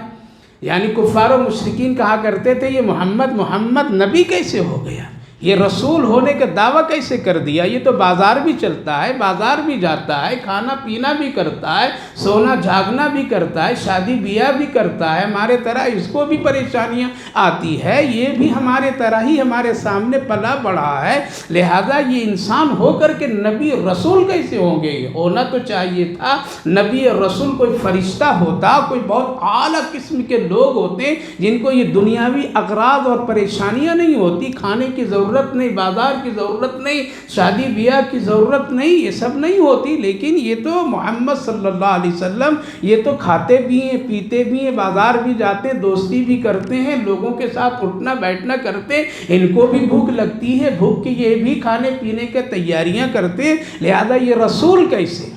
یعنی کفار و مشرکین کہا کرتے تھے یہ محمد نبی کیسے ہو گیا، یہ رسول ہونے کا دعویٰ کیسے کر دیا، یہ تو بازار بھی چلتا ہے، بازار بھی جاتا ہے، کھانا پینا بھی کرتا ہے، سونا جھاگنا بھی کرتا ہے، شادی بیاہ بھی کرتا ہے، ہمارے طرح اس کو بھی پریشانیاں آتی ہے، یہ بھی ہمارے طرح ہی ہمارے سامنے پلا بڑھا ہے، لہذا یہ انسان ہو کر کے نبی رسول کیسے ہوں گے؟ ہونا تو چاہیے تھا نبی رسول کوئی فرشتہ ہوتا، کوئی بہت اعلیٰ قسم کے لوگ ہوتے جن کو یہ دنیاوی اغراض اور پریشانیاں نہیں ہوتی، کھانے کی ضرورت نہیں، بازار کی ضرورت نہیں، شادی بیاہ کی ضرورت نہیں، یہ سب نہیں ہوتی، لیکن یہ تو محمد صلی اللہ علیہ وسلم یہ تو کھاتے بھی ہیں، پیتے بھی ہیں، بازار بھی جاتے ہیں، دوستی بھی کرتے ہیں، لوگوں کے ساتھ اٹھنا بیٹھنا کرتے ہیں، ان کو بھی بھوک لگتی ہے، بھوک کے یہ بھی کھانے پینے کے تیاریاں کرتے ہیں، لہذا یہ رسول کیسے؟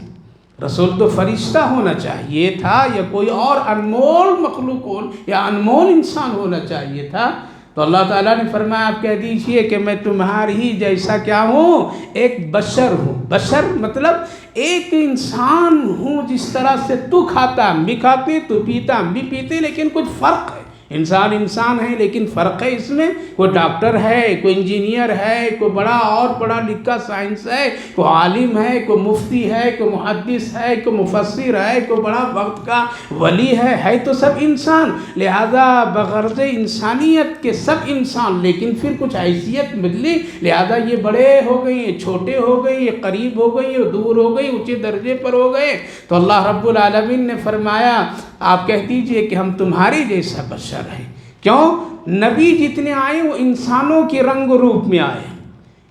رسول تو فرشتہ ہونا چاہیے تھا یا کوئی اور انمول مخلوق یا انمول انسان ہونا چاہیے تھا۔ تو اللہ تعالیٰ نے فرمایا آپ کہہ دیجئے کہ میں تمہاری ہی جیسا کیا ہوں، ایک بشر ہوں۔ بشر مطلب ایک انسان ہوں، جس طرح سے تو کھاتا ہم بھی کھاتے، تو پیتا ہم بھی پیتے، لیکن کچھ فرق ہے۔ انسان ہے لیکن فرق ہے اس میں، کوئی ڈاکٹر ہے، کوئی انجینئر ہے، کوئی بڑا اور پڑھا لکھا سائنس ہے، کوئی عالم ہے، کوئی مفتی ہے، کوئی محدث ہے، کوئی مفسر ہے، کوئی بڑا وقت کا ولی ہے تو سب انسان، لہذا بغرض انسانیت کے سب انسان، لیکن پھر کچھ حیثیت بدلی، لہذا یہ بڑے ہو گئے، یہ چھوٹے ہو گئے، یہ قریب ہو گئے، یہ دور ہو گئے، اونچے درجے پر ہو گئے۔ تو اللہ رب العالمین نے فرمایا آپ کہہ دیجئے کہ ہم تمہارے جیسا بشر ہیں۔ کیوں؟ نبی جتنے آئے وہ انسانوں کے رنگ و روپ میں آئے،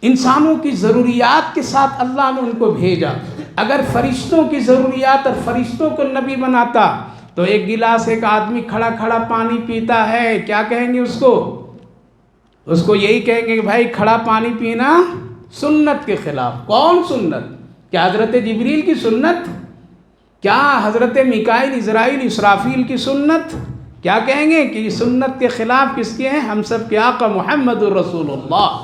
انسانوں کی ضروریات کے ساتھ اللہ نے ان کو بھیجا۔ اگر فرشتوں کی ضروریات اور فرشتوں کو نبی بناتا تو ایک گلاس ایک آدمی کھڑا کھڑا پانی پیتا ہے، کیا کہیں گے اس کو یہی کہیں گے کہ بھائی کھڑا پانی پینا سنت کے خلاف۔ کون سنت؟ کیا حضرت جبریل کی سنت؟ کیا حضرت میکائیل اسرائیل اسرافیل کی سنت؟ کیا کہیں گے کہ یہ سنت کے خلاف کس کے ہیں؟ ہم سب کے آقا محمد الرسول اللہ۔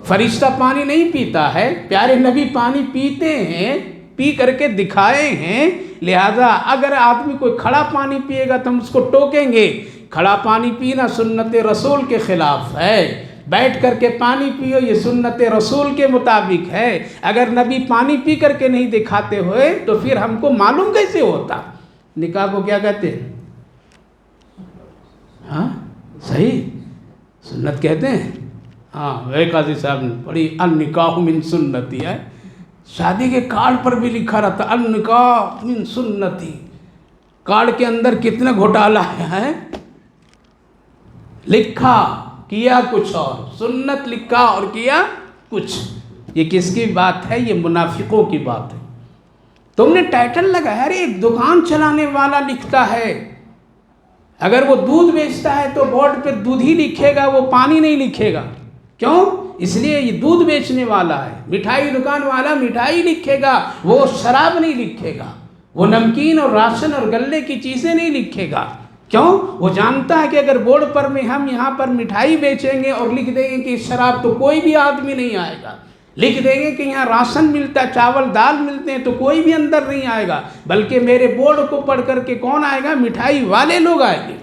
فرشتہ پانی نہیں پیتا ہے، پیارے نبی پانی پیتے ہیں، پی کر کے دکھائے ہیں، لہذا اگر آدمی کوئی کھڑا پانی پیے گا تو ہم اس کو ٹوکیں گے، کھڑا پانی پینا سنت رسول کے خلاف ہے، بیٹھ کر کے پانی پیو یہ سنت رسول کے مطابق ہے۔ اگر نبی پانی پی کر کے نہیں دکھاتے ہوئے تو پھر ہم کو معلوم کیسے ہوتا؟ نکاح کو کیا کہتے ہیں؟ ہاں صحیح سنت کہتے ہیں۔ ہاں ایک قاضی صاحب نے پڑھی النکاح من سنتی ہے، شادی کے کارڈ پر بھی لکھا رہتا النکاح من سنتی۔ کارڈ کے اندر کتنا گھوٹالہ ہے، لکھا کیا کچھ اور، سنت لکھا اور کیا کچھ۔ یہ کس کی بات ہے؟ یہ منافقوں کی بات ہے۔ تم نے ٹائٹل لگایا، ارے ایک دکان چلانے والا لکھتا ہے، اگر وہ دودھ بیچتا ہے تو بورڈ پہ دودھ ہی لکھے گا، وہ پانی نہیں لکھے گا۔ کیوں؟ اس لیے یہ دودھ بیچنے والا ہے۔ مٹھائی دکان والا مٹھائی لکھے گا، وہ شراب نہیں لکھے گا، وہ نمکین اور راشن اور گلے کی چیزیں نہیں لکھے گا۔ کیوں؟ وہ جانتا ہے کہ اگر بورڈ پر میں ہم یہاں پر مٹھائی بیچیں گے اور لکھ دیں گے کہ شراب تو کوئی بھی آدمی نہیں آئے گا، لکھ دیں گے کہ یہاں راشن ملتا ہے، چاول دال ملتے ہیں تو کوئی بھی اندر نہیں آئے گا، بلکہ میرے بورڈ کو پڑھ کر کے کون آئے گا؟ مٹھائی والے لوگ آئیں گے۔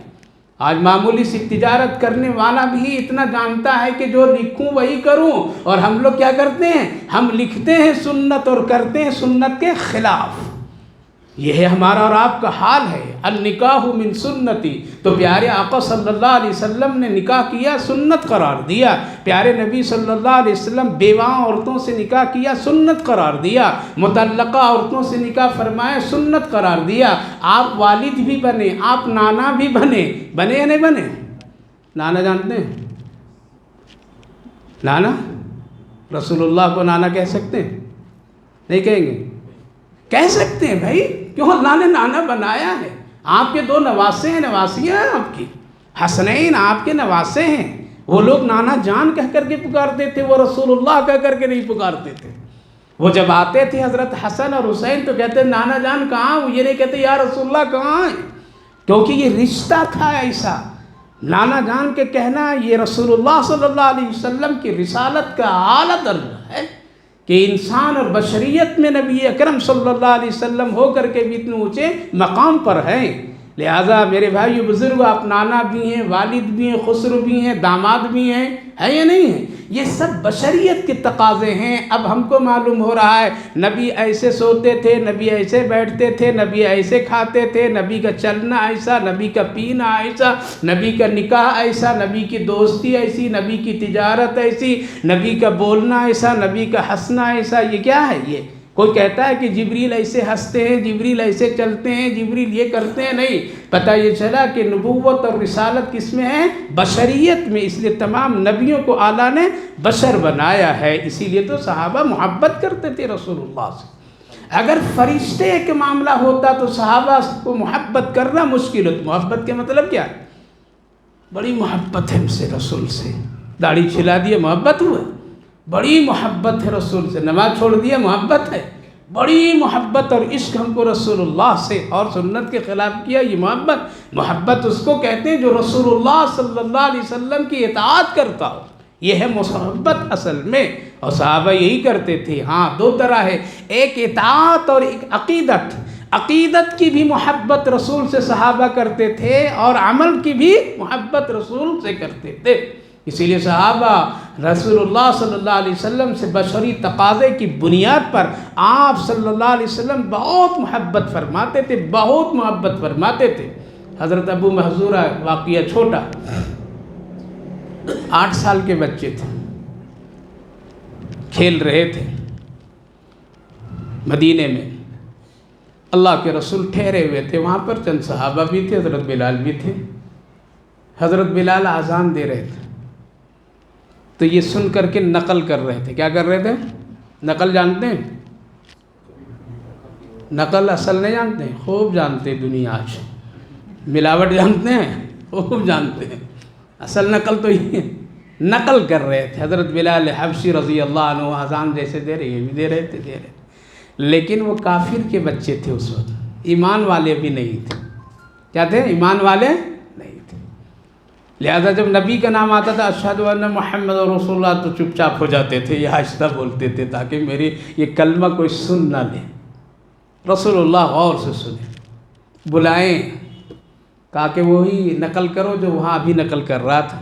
آج معمولی سی تجارت کرنے والا بھی اتنا جانتا ہے کہ جو لکھوں وہی کروں، اور ہم لوگ کیا کرتے ہیں؟ ہم لکھتے ہیں سنت اور کرتے ہیں سنت کے خلاف۔ یہ ہے ہمارا اور آپ کا حال ہے۔ النکاح من سنتی، تو پیارے آقا صلی اللہ علیہ وسلم نے نکاح کیا، سنت قرار دیا۔ پیارے نبی صلی اللہ علیہ وسلم بیواں عورتوں سے نکاح کیا، سنت قرار دیا۔ مطلقہ عورتوں سے نکاح فرمایا، سنت قرار دیا۔ آپ والد بھی بنے، آپ نانا بھی بنے یا نہیں بنے؟ نانا جانتے ہیں؟ نانا، رسول اللہ کو نانا کہہ سکتے ہیں؟ نہیں کہیں گے؟ کہہ سکتے ہیں بھائی، کیوں اللہ نے نانا بنایا ہے۔ آپ کے 2 نواسے ہیں، نواسیاں ہیں آپ کی، حسنین آپ کے نواسے ہیں۔ وہ لوگ نانا جان کہہ کر کے پکارتے تھے، وہ رسول اللہ کہہ کر کے نہیں پکارتے تھے۔ وہ جب آتے تھے حضرت حسن اور حسین تو کہتے نانا جان کہاں؟ وہ یہ نہیں کہتے یا رسول اللہ کہاں ہیں، کیونکہ یہ رشتہ تھا ایسا۔ نانا جان کے کہنا یہ رسول اللہ صلی اللہ علیہ وسلم کی رسالت کا اعلیٰ درجہ ہے کہ انسان اور بشریت میں نبی اکرم صلی اللہ علیہ وسلم ہو کر کے بھی اتنے اونچے مقام پر ہیں۔ لہٰذا میرے بھائی بزرگ، آپ نانا بھی ہیں، والد بھی ہیں، خسر بھی ہیں، داماد بھی ہیں، ہے یا نہیں ہیں؟ یہ سب بشریت کے تقاضے ہیں۔ اب ہم کو معلوم ہو رہا ہے نبی ایسے سوتے تھے، نبی ایسے بیٹھتے تھے، نبی ایسے کھاتے تھے، نبی کا چلنا ایسا، نبی کا پینا ایسا، نبی کا نکاح ایسا، نبی کی دوستی ایسی، نبی کی تجارت ایسی، نبی کا بولنا ایسا، نبی کا ہنسنا ایسا۔ یہ کیا ہے؟ یہ کوئی کہتا ہے کہ جبریل ایسے ہنستے ہیں، جبریل ایسے چلتے ہیں، جبریل یہ کرتے ہیں، نہیں۔ پتہ یہ چلا کہ نبوت اور رسالت کس میں ہے؟ بشریت میں۔ اس لیے تمام نبیوں کو اعلیٰ نے بشر بنایا ہے۔ اسی لیے تو صحابہ محبت کرتے تھے رسول اللہ سے۔ اگر فرشتے کا معاملہ ہوتا تو صحابہ کو محبت کرنا مشکل ہوتا۔ محبت کے مطلب کیا ہے؟ بڑی محبت ہے ہم سے، رسول سے، داڑھی چھلا دیا محبت ہوا، بڑی محبت ہے رسول سے، نماز چھوڑ دیا محبت ہے، بڑی محبت اور عشق ہم کو رسول اللہ سے، اور سنت کے خلاف کیا یہ محبت۔ محبت اس کو کہتے ہیں جو رسول اللہ صلی اللہ علیہ وسلم کی اطاعت کرتا ہو، یہ ہے محبت اصل میں۔ اور صحابہ یہی کرتے تھے۔ ہاں 2 طرح ہے، ایک اطاعت اور ایک عقیدت۔ عقیدت کی بھی محبت رسول سے صحابہ کرتے تھے اور عمل کی بھی محبت رسول سے کرتے تھے۔ اسی لیے صحابہ رسول اللہ صلی اللہ علیہ وسلم سے بشری تقاضے کی بنیاد پر آپ صلی اللہ علیہ وسلم بہت محبت فرماتے تھے، بہت محبت فرماتے تھے۔ حضرت ابو محذورہ واقعہ چھوٹا، 8 سال کے بچے تھے، کھیل رہے تھے مدینے میں۔ اللہ کے رسول ٹھہرے ہوئے تھے وہاں پر، چند صحابہ بھی تھے، حضرت بلال بھی تھے۔ حضرت بلال اذان دے رہے تھے تو یہ سن کر کے نقل کر رہے تھے۔ کیا کر رہے تھے؟ نقل جانتے ہیں؟ نقل اصل نہیں جانتے ہیں؟ خوب جانتے ہیں دنیا آج۔ ملاوٹ جانتے ہیں؟ خوب جانتے ہیں۔ اصل نقل تو یہ نقل کر رہے تھے۔ حضرت بلال حبشی رضی اللہ عنہ اذان جیسے دے رہے، یہ بھی دے رہے تھے۔ لیکن وہ کافر کے بچے تھے اس وقت، ایمان والے بھی نہیں تھے۔ کیا تھے؟ ایمان والے نہیں تھے۔ لہذا جب نبی کا نام آتا تھا اشہد ان محمد رسول اللہ، تو چپ چاپ ہو جاتے تھے، یہ آہستہ بولتے تھے تاکہ میری یہ کلمہ کوئی سن نہ لے۔ رسول اللہ غور سے سنیں، بلائیں، کہا کہ وہی نقل کرو جو وہاں ابھی نقل کر رہا تھا۔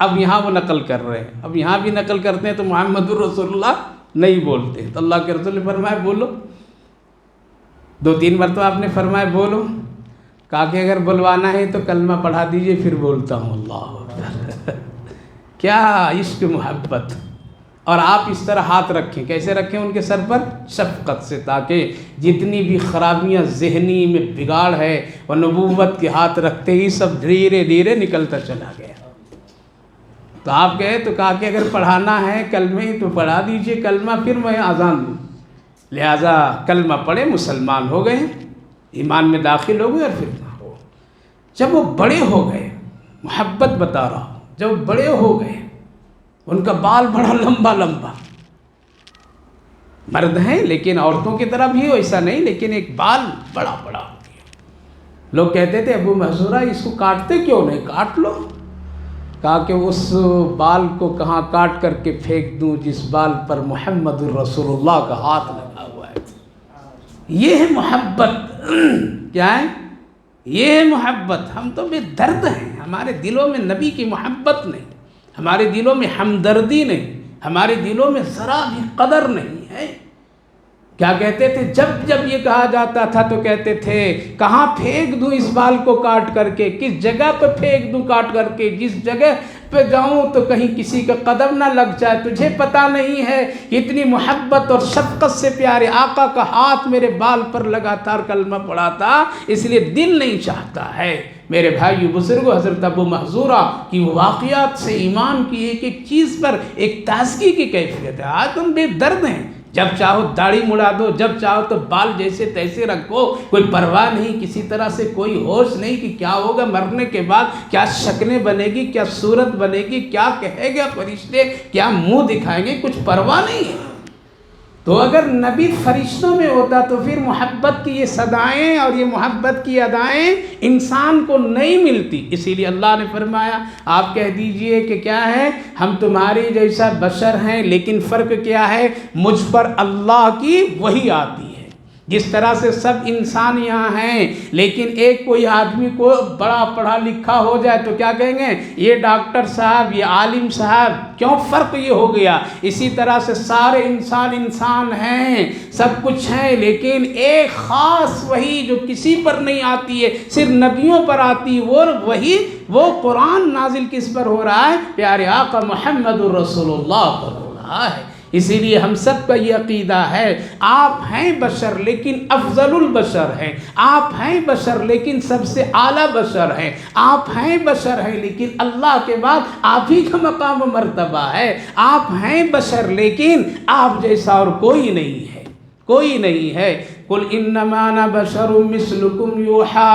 اب یہاں وہ نقل کر رہے ہیں، اب یہاں بھی نقل کرتے ہیں تو محمد الرسول اللہ نہیں بولتے۔ تو اللہ کے رسول نے فرمایا بولو، 2-3 مرتبہ آپ نے فرمایا بولو۔ کہا کہ اگر بلوانا ہے تو کلمہ پڑھا دیجئے پھر بولتا ہوں۔ اللہ اکبر! کیا عشق محبت! اور آپ اس طرح ہاتھ رکھیں، کیسے رکھیں ان کے سر پر؟ شفقت سے، تاکہ جتنی بھی خرابیاں ذہنی میں بگاڑ ہے وہ نبوت کے ہاتھ رکھتے ہی سب دھیرے دھیرے نکلتا چلا گیا۔ تو آپ کہے تو کہا کہ اگر پڑھانا ہے کلمے تو پڑھا دیجئے کلمہ، پھر میں اذان دوں۔ لہٰذا کلمہ پڑھے، مسلمان ہو گئے، ایمان میں داخل ہو گئے۔ اور پھر جب وہ بڑے ہو گئے، محبت بتا رہا ہوں، جب بڑے ہو گئے، ان کا بال بڑا لمبا لمبا، مرد ہیں لیکن عورتوں کی طرح بھی ایسا نہیں، لیکن ایک بال بڑا بڑا ہو گیا۔ لوگ کہتے تھے ابو محذورہ اس کو کاٹتے کیوں نہیں؟ کاٹ لو۔ کہا کہ اس بال کو کہاں کاٹ کر کے پھینک دوں جس بال پر محمد الرسول اللہ کا ہاتھ لگا ہوا ہے۔ یہ ہے محبت۔ کیا ہے؟ یہ ہے محبت۔ ہم تو بے درد ہیں، ہمارے دلوں میں نبی کی محبت نہیں، ہمارے دلوں میں ہمدردی نہیں، ہمارے دلوں میں ذرا بھی قدر نہیں ہے۔ کیا کہتے تھے؟ جب یہ کہا جاتا تھا تو کہتے تھے کہاں پھینک دوں اس بال کو کاٹ کر کے، کس جگہ پہ پھینک دوں کاٹ کر کے، جس جگہ پہ جاؤں تو کہیں کسی کا قدم نہ لگ جائے۔ تجھے پتہ نہیں ہے اتنی محبت اور شفقت سے پیارے آقا کا ہاتھ میرے بال پر لگاتار کلمہ پڑھا تھا، اس لیے دل نہیں چاہتا ہے۔ میرے بھائیو بزرگوں، حضرت ابو محذورہ کی واقعات سے ایمان کی ایک ایک چیز پر ایک تازگی کی کیفیت ہے۔ آج ہم بے درد ہیں، جب چاہو داڑھی مڑا دو، جب چاہو تو بال جیسے تیسے رکھو، کوئی پرواہ نہیں، کسی طرح سے کوئی ہوش نہیں کہ کیا ہوگا مرنے کے بعد، کیا شکلیں بنے گی، کیا صورت بنے گی، کیا کہے گا فرشتے، کیا منہ دکھائیں گے، کچھ پرواہ نہیں ہے۔ تو اگر نبی فرشتوں میں ہوتا تو پھر محبت کی یہ صدائیں اور یہ محبت کی ادائیں انسان کو نہیں ملتی۔ اسی لیے اللہ نے فرمایا آپ کہہ دیجئے کہ کیا ہے، ہم تمہاری جیسا بشر ہیں، لیکن فرق کیا ہے، مجھ پر اللہ کی وحی آتی ہے۔ جس طرح سے سب انسان یہاں ہیں، لیکن ایک کوئی آدمی کو بڑا پڑھا لکھا ہو جائے تو کیا کہیں گے، یہ ڈاکٹر صاحب، یہ عالم صاحب، کیوں فرق یہ ہو گیا؟ اسی طرح سے سارے انسان ہیں، سب کچھ ہیں، لیکن ایک خاص وحی جو کسی پر نہیں آتی ہے، صرف نبیوں پر آتی ہے، وہ وحی، وہ قرآن نازل کس پر ہو رہا ہے؟ پیارے آقا محمد الرسول اللہ پر ہو رہا ہے۔ اسی لیے ہم سب کا یہ عقیدہ ہے، آپ ہیں بشر لیکن افضل البشر ہیں، آپ ہیں بشر لیکن سب سے اعلیٰ بشر ہیں، آپ ہیں بشر ہیں لیکن اللہ کے بعد آپ ہی کا مقام و مرتبہ ہے، آپ ہیں بشر لیکن آپ جیسا اور کوئی نہیں ہے، کوئی نہیں ہے۔ قل انما انا بشر مثلکم یوحی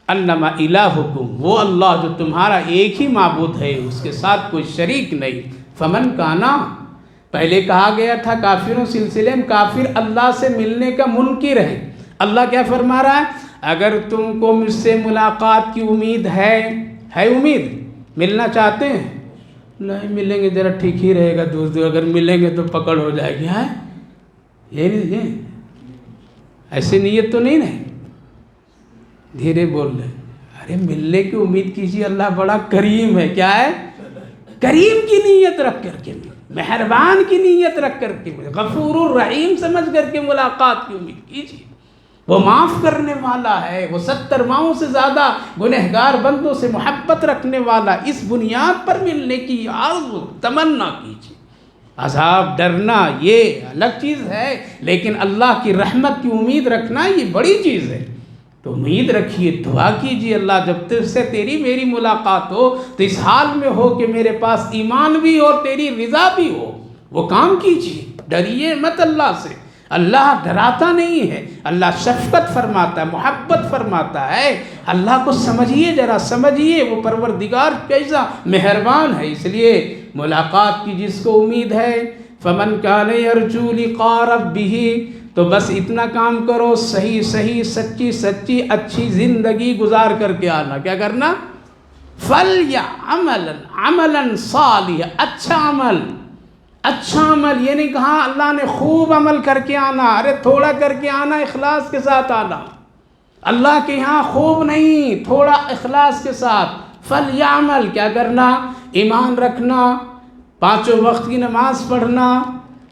انما الہکم، وہ اللہ جو تمہارا ایک ہی معبود ہے، اس کے ساتھ کوئی شریک نہیں۔ فمن کانا، پہلے کہا گیا تھا کافروں سلسلے میں کافر اللہ سے ملنے کا منکر ہے۔ اللہ کیا فرما رہا ہے؟ اگر تم کو مجھ سے ملاقات کی امید ہے امید، ملنا چاہتے ہیں؟ نہیں ملیں گے ذرا ٹھیک ہی رہے گا، دور دور اگر ملیں گے تو پکڑ ہو جائے گی۔ ہے یہ نہیں، ایسی نیت تو نہیں ہے، دھیرے بول رہے، ارے ملنے کی امید کیجیے، اللہ بڑا کریم ہے۔ کیا ہے؟ کریم کی نیت رکھ کر کے، مہربان کی نیت رکھ کر کے، غفور الرحیم سمجھ کر کے ملاقات کی امید کیجیے۔ وہ معاف کرنے والا ہے، وہ 70 ماہوں سے زیادہ گنہگار بندوں سے محبت رکھنے والا، اس بنیاد پر ملنے کی آرزو تمنا کیجیے۔ عذاب ڈرنا یہ الگ چیز ہے، لیکن اللہ کی رحمت کی امید رکھنا یہ بڑی چیز ہے۔ تو امید رکھیے، دعا کیجیے، اللہ جب تجھ سے تیری میری ملاقات ہو تو اس حال میں ہو کہ میرے پاس ایمان بھی ہو اور تیری رضا بھی ہو، وہ کام کیجیے۔ ڈریے مت اللہ سے، اللہ ڈراتا نہیں ہے، اللہ شفقت فرماتا ہے، محبت فرماتا ہے۔ اللہ کو سمجھیے، ذرا سمجھیے، وہ پروردگار کیسا مہربان ہے۔ اس لیے ملاقات کی جس کو امید ہے، فمن کان یرجو لقاء ربہ، تو بس اتنا کام کرو، صحیح سچی اچھی زندگی گزار کر کے آنا۔ کیا کرنا؟ فَلْيَعْمَلًا عَمَلًا صَالِحًا، اچھا عمل، یہ نہیں کہا اللہ نے خوب عمل کر کے آنا، ارے تھوڑا کر کے آنا، اخلاص کے ساتھ آنا۔ اللہ کے یہاں خوب نہیں، تھوڑا اخلاص کے ساتھ۔ فَلْيَعْمَل، کیا کرنا؟ ایمان رکھنا، 5 وقت کی نماز پڑھنا،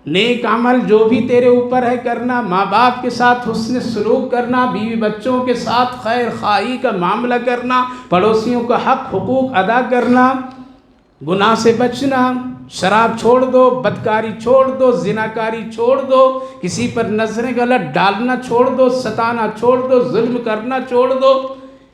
نیک عمل جو بھی تیرے اوپر ہے کرنا، ماں باپ کے ساتھ حسن سلوک کرنا، بیوی بچوں کے ساتھ خیر خواہی کا معاملہ کرنا، پڑوسیوں کا حق حقوق ادا کرنا، گناہ سے بچنا، شراب چھوڑ دو، بدکاری چھوڑ دو، زناکاری چھوڑ دو، کسی پر نظریں غلط ڈالنا چھوڑ دو، ستانا چھوڑ دو، ظلم کرنا چھوڑ دو،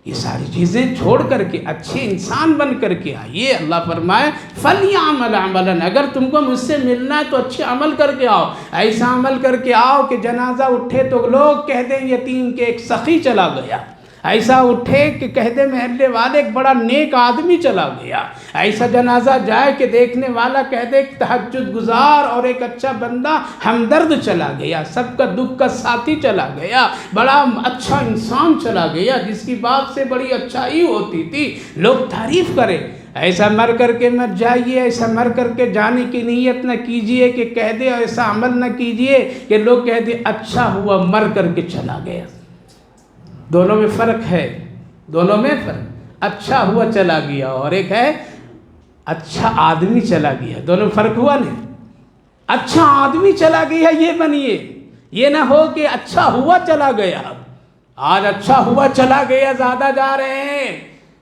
یہ ساری چیزیں چھوڑ کر کے اچھے انسان بن کر کے آئیے۔ اللہ فرمائے فَلْيَعْمَلْ عَمَلًا، اگر تم کو مجھ سے ملنا ہے تو اچھے عمل کر کے آؤ، ایسا عمل کر کے آؤ کہ جنازہ اٹھے تو لوگ کہہ دیں یتیم کے ایک سخی چلا گیا، ایسا اٹھے کہ کہہ دے محلے والے ایک بڑا نیک آدمی چلا گیا، ایسا جنازہ جائے کہ دیکھنے والا کہہ دے ایک تہجد گزار اور ایک اچھا بندہ ہمدرد چلا گیا، سب کا دکھ کا ساتھی چلا گیا، بڑا اچھا انسان چلا گیا، جس کی بات سے بڑی اچھائی ہوتی تھی، لوگ تعریف کریں۔ ایسا مر کر کے مت جائیے، ایسا مر کر کے جانے کی نیت نہ کیجئے کہ کہہ دے، ایسا عمل نہ کیجئے کہ لوگ کہہ دے اچھا ہوا مر کر کے چلا گیا۔ دونوں میں فرق ہے، دونوں میں فرق، اچھا ہوا چلا گیا اور ایک ہے اچھا آدمی چلا گیا، دونوں میں فرق ہوا نہیں۔ اچھا آدمی چلا گیا یہ بنیے، یہ نہ ہو کہ اچھا ہوا چلا گیا، آج اچھا ہوا چلا گیا زیادہ جا رہے ہیں۔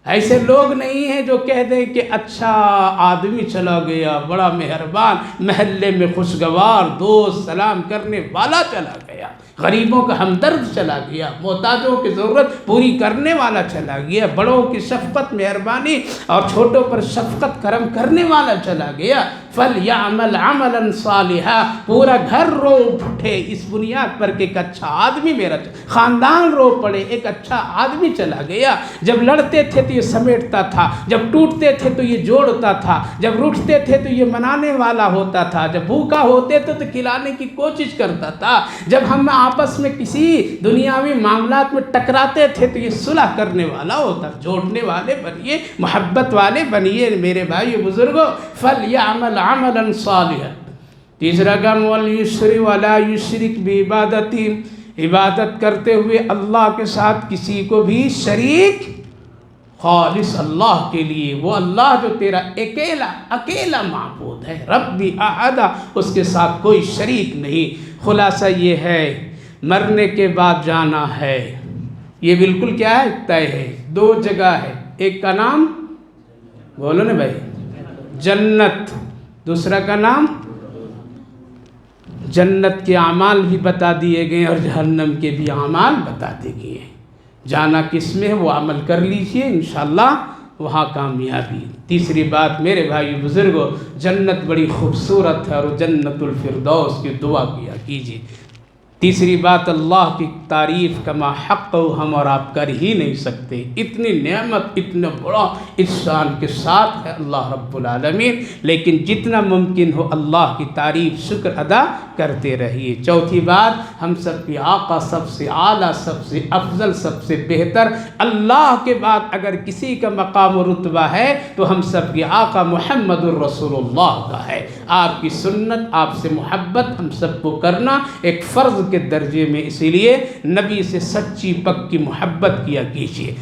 ایسے لوگ نہیں ہیں جو کہہ دیں کہ اچھا آدمی چلا گیا، بڑا مہربان، محلے میں خوشگوار، دوست سلام کرنے والا چلا گیا، غریبوں کا ہمدرد چلا گیا، محتاجوں کی ضرورت پوری کرنے والا چلا گیا، بڑوں کی شفقت مہربانی اور چھوٹوں پر شفقت کرم کرنے والا چلا گیا۔ فَلْيَعْمَلْ عَمَلًا صَالِحًا، پورا گھر رو اٹھے اس بنیاد پر کہ ایک اچھا آدمی میرا، خاندان رو پڑے ایک اچھا آدمی چلا گیا۔ جب لڑتے تھے تو یہ سمیٹتا تھا، جب ٹوٹتے تھے تو یہ جوڑتا تھا، جب روٹھتے تھے تو یہ منانے والا ہوتا تھا، جب بھوکا ہوتے تھے تو کھلانے کی کوشش کرتا تھا، جب ہم آپس میں کسی دنیاوی معاملات میں ٹکراتے تھے تو یہ صلح کرنے والا ہوتا، جوڑنے والے بنیے، محبت والے بنیے میرے بھائی بزرگوں۔ فَلْيَعْمَلْ عَمَلًا صَالِحًا۔ تیسرا کام وَلْيُشْرِكْ وَلَا يُشْرِكْ بِعِبَادَتِهِ، عبادت کرتے ہوئے اللہ کے ساتھ کسی کو بھی شریک، خالص اللہ کے لیے، وہ اللہ جو تیرا اکیلا معبود ہے، ربی احد، اس کے ساتھ کوئی شریک نہیں۔ خلاصہ یہ ہے مرنے کے بعد جانا ہے، یہ بالکل کیا ہے، طے ہے۔ دو جگہ ہے، ایک کا نام بولو نا بھائی جنت، دوسرا کا نام جنت کے اعمال بھی بتا دیے گئے اور جہنم کے بھی اعمال بتا دیے گئے ہیں۔ جانا کس میں ہے وہ عمل کر لیجئے، انشاءاللہ وہاں کامیابی۔ تیسری بات میرے بھائی بزرگوں، جنت بڑی خوبصورت ہے اور جنت الفردوس کی دعا کیا کیجئے۔ تیسری بات اللہ کی تعریف کما حق ہم اور آپ کر ہی نہیں سکتے، اتنی نعمت اتنا بڑا احسان کے ساتھ ہے اللہ رب العالمین، لیکن جتنا ممکن ہو اللہ کی تعریف شکر ادا کرتے رہیے۔ چوتھی بات، ہم سب کے آقا سب سے اعلیٰ، سب سے افضل، سب سے بہتر، اللہ کے بعد اگر کسی کا مقام و رتبہ ہے تو ہم سب کے آقا محمد الرسول اللہ کا ہے۔ آپ کی سنت، آپ سے محبت ہم سب کو کرنا ایک فرض کے درجے میں، اسی لیے نبی سے سچی پکی محبت کیا کیجیے۔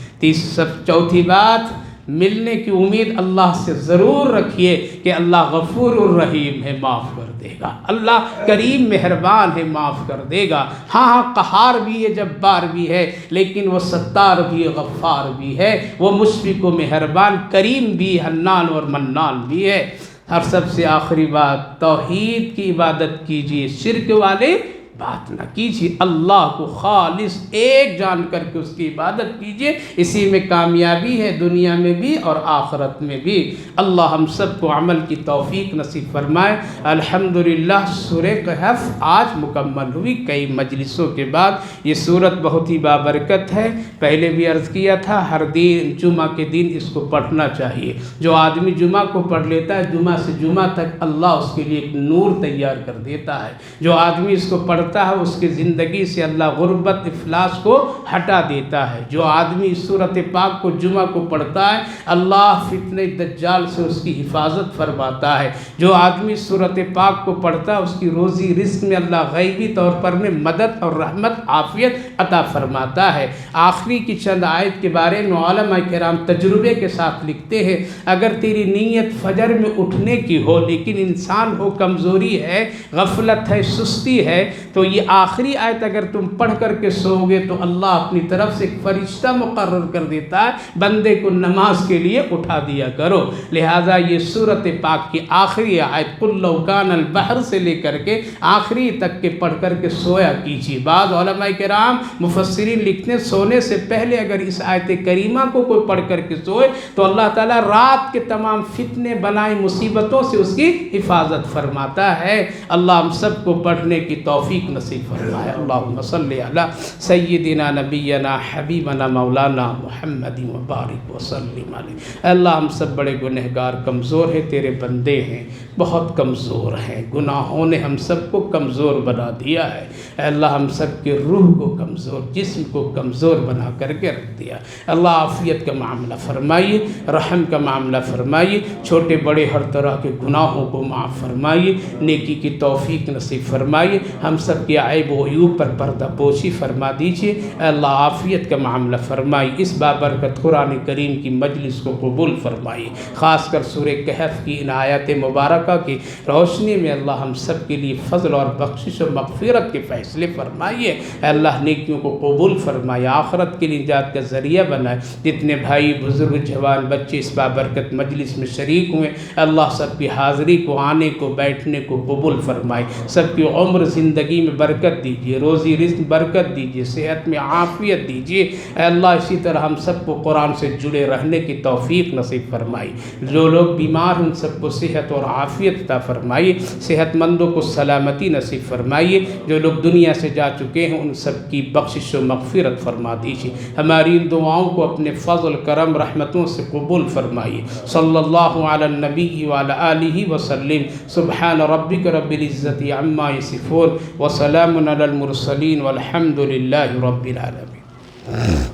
چوتھی بات، ملنے کی امید اللہ سے ضرور رکھیے کہ اللہ غفور الرحیم ہے، معاف کر دے گا، اللہ کریم مہربان ہے، معاف کر دے گا۔ ہاں قہار بھی ہے، جبار بھی ہے، لیکن وہ ستار بھی ہے، غفار بھی ہے، وہ مشفق و مہربان، کریم بھی، حنان اور منان بھی ہے۔ اور سب سے آخری بات، توحید کی عبادت کیجیے، شرک والے بات نہ کیجیے، اللہ کو خالص ایک جان کر کے اس کی عبادت کیجیے، اسی میں کامیابی ہے دنیا میں بھی اور آخرت میں بھی۔ اللہ ہم سب کو عمل کی توفیق نصیب فرمائے۔ الحمدللہ سورہ کہف آج مکمل ہوئی کئی مجلسوں کے بعد۔ یہ سورت بہت ہی بابرکت ہے، پہلے بھی عرض کیا تھا، ہر دن جمعہ کے دن اس کو پڑھنا چاہیے۔ جو آدمی جمعہ کو پڑھ لیتا ہے، جمعہ سے جمعہ تک اللہ اس کے لیے ایک نور تیار کر دیتا ہے۔ جو آدمی اس کو پڑھتا ہے اس کی زندگی سے اللہ غربت افلاس کو ہٹا دیتا ہے۔ جو آدمی اس سورت پاک کو جمعہ کو پڑھتا ہے، اللہ فتنہ دجال سے اس کی حفاظت فرماتا ہے۔ جو آدمی سورت پاک کو پڑھتا ہے اس کی روزی رزق میں اللہ غیبی طور پر میں مدد اور رحمت عافیت عطا فرماتا ہے۔ آخری کی چند آیت کے بارے میں علماء کرام تجربے کے ساتھ لکھتے ہیں، اگر تیری نیت فجر میں اٹھنے کی ہو لیکن انسان ہو کمزوری ہے، غفلت ہے، سستی ہے، تو یہ آخری آیت اگر تم پڑھ کر کے سو گے تو اللہ اپنی طرف سے ایک فرشتہ مقرر کر دیتا ہے، بندے کو نماز کے لیے اٹھا دیا کرو۔ لہٰذا یہ سورت پاک کی آخری آیت قُلْ لَوْ كَانَ الْبَحْرُ سے لے کر کے آخری تک کے پڑھ کر کے سویا کیجیے۔ بعض علماء کرام مفسرین لکھتے ہیں سونے سے پہلے اگر اس آیت کریمہ کو کوئی پڑھ کر کے سوئے تو اللہ تعالیٰ رات کے تمام فتنے بنائے مصیبتوں سے اس کی حفاظت فرماتا ہے۔ اللہ ہم سب کو پڑھنے کی توفیق نصیب فرمائے۔ اللہم صلی علی سیدنا نبینا حبیبنا مولانا محمد وبارک وسلم علیہ۔ اللہ ہم سب بڑے گنہگار کمزور ہیں، تیرے بندے ہیں، بہت کمزور ہیں، گناہوں نے ہم سب کو کمزور بنا دیا ہے۔ اے اللہ ہم سب کے روح کو کمزور، جسم کو کمزور بنا کر کے رکھ دیا۔ اللہ عافیت کا معاملہ فرمائیے، رحم کا معاملہ فرمائیے، چھوٹے بڑے ہر طرح کے گناہوں کو معاف فرمائیے، نیکی کی توفیق نصیب فرمائیے۔ ہم سب سب کے عیب و عیوب پر پردہ پوشی فرما دیجیے۔ اے اللہ عافیت کا معاملہ فرمائی، اس بابرکت قرآن کریم کی مجلس کو قبول فرمائی، خاص کر سورہ کہف کی ان آیات مبارکہ کی روشنی میں اللہ ہم سب کے لیے فضل اور بخشش و مغفرت کے فیصلے فرمائیے۔ اے اللہ نیکیوں کو قبول فرمائے، آخرت کے لیے نجات کا ذریعہ بنائے۔ جتنے بھائی بزرگ جوان بچے اس بابرکت مجلس میں شریک ہوئے، اللہ سب کی حاضری کو، آنے کو، بیٹھنے کو قبول فرمائے، سب کی عمر زندگی میں برکت دیجیے، روزی رزق برکت دیجیے، صحت میں عافیت دیجیے۔ اے اللہ اسی طرح ہم سب کو قرآن سے جڑے رہنے کی توفیق نصیب فرمائی، جو لوگ بیمار ہیں ان سب کو صحت اور عافیت عطا فرمائیے، صحت مندوں کو سلامتی نصیب فرمائیے، جو لوگ دنیا سے جا چکے ہیں ان سب کی بخشش و مغفرت فرما دیجیے۔ ہماری ان دعاؤں کو اپنے فضل کرم رحمتوں سے قبول فرمائیے۔ صلی اللہ علی النبی وعلی آلہ وسلم۔ سبحان ربک رب العزت عما یصفون وسلام علی المرسلین والحمد للہ رب العالمین۔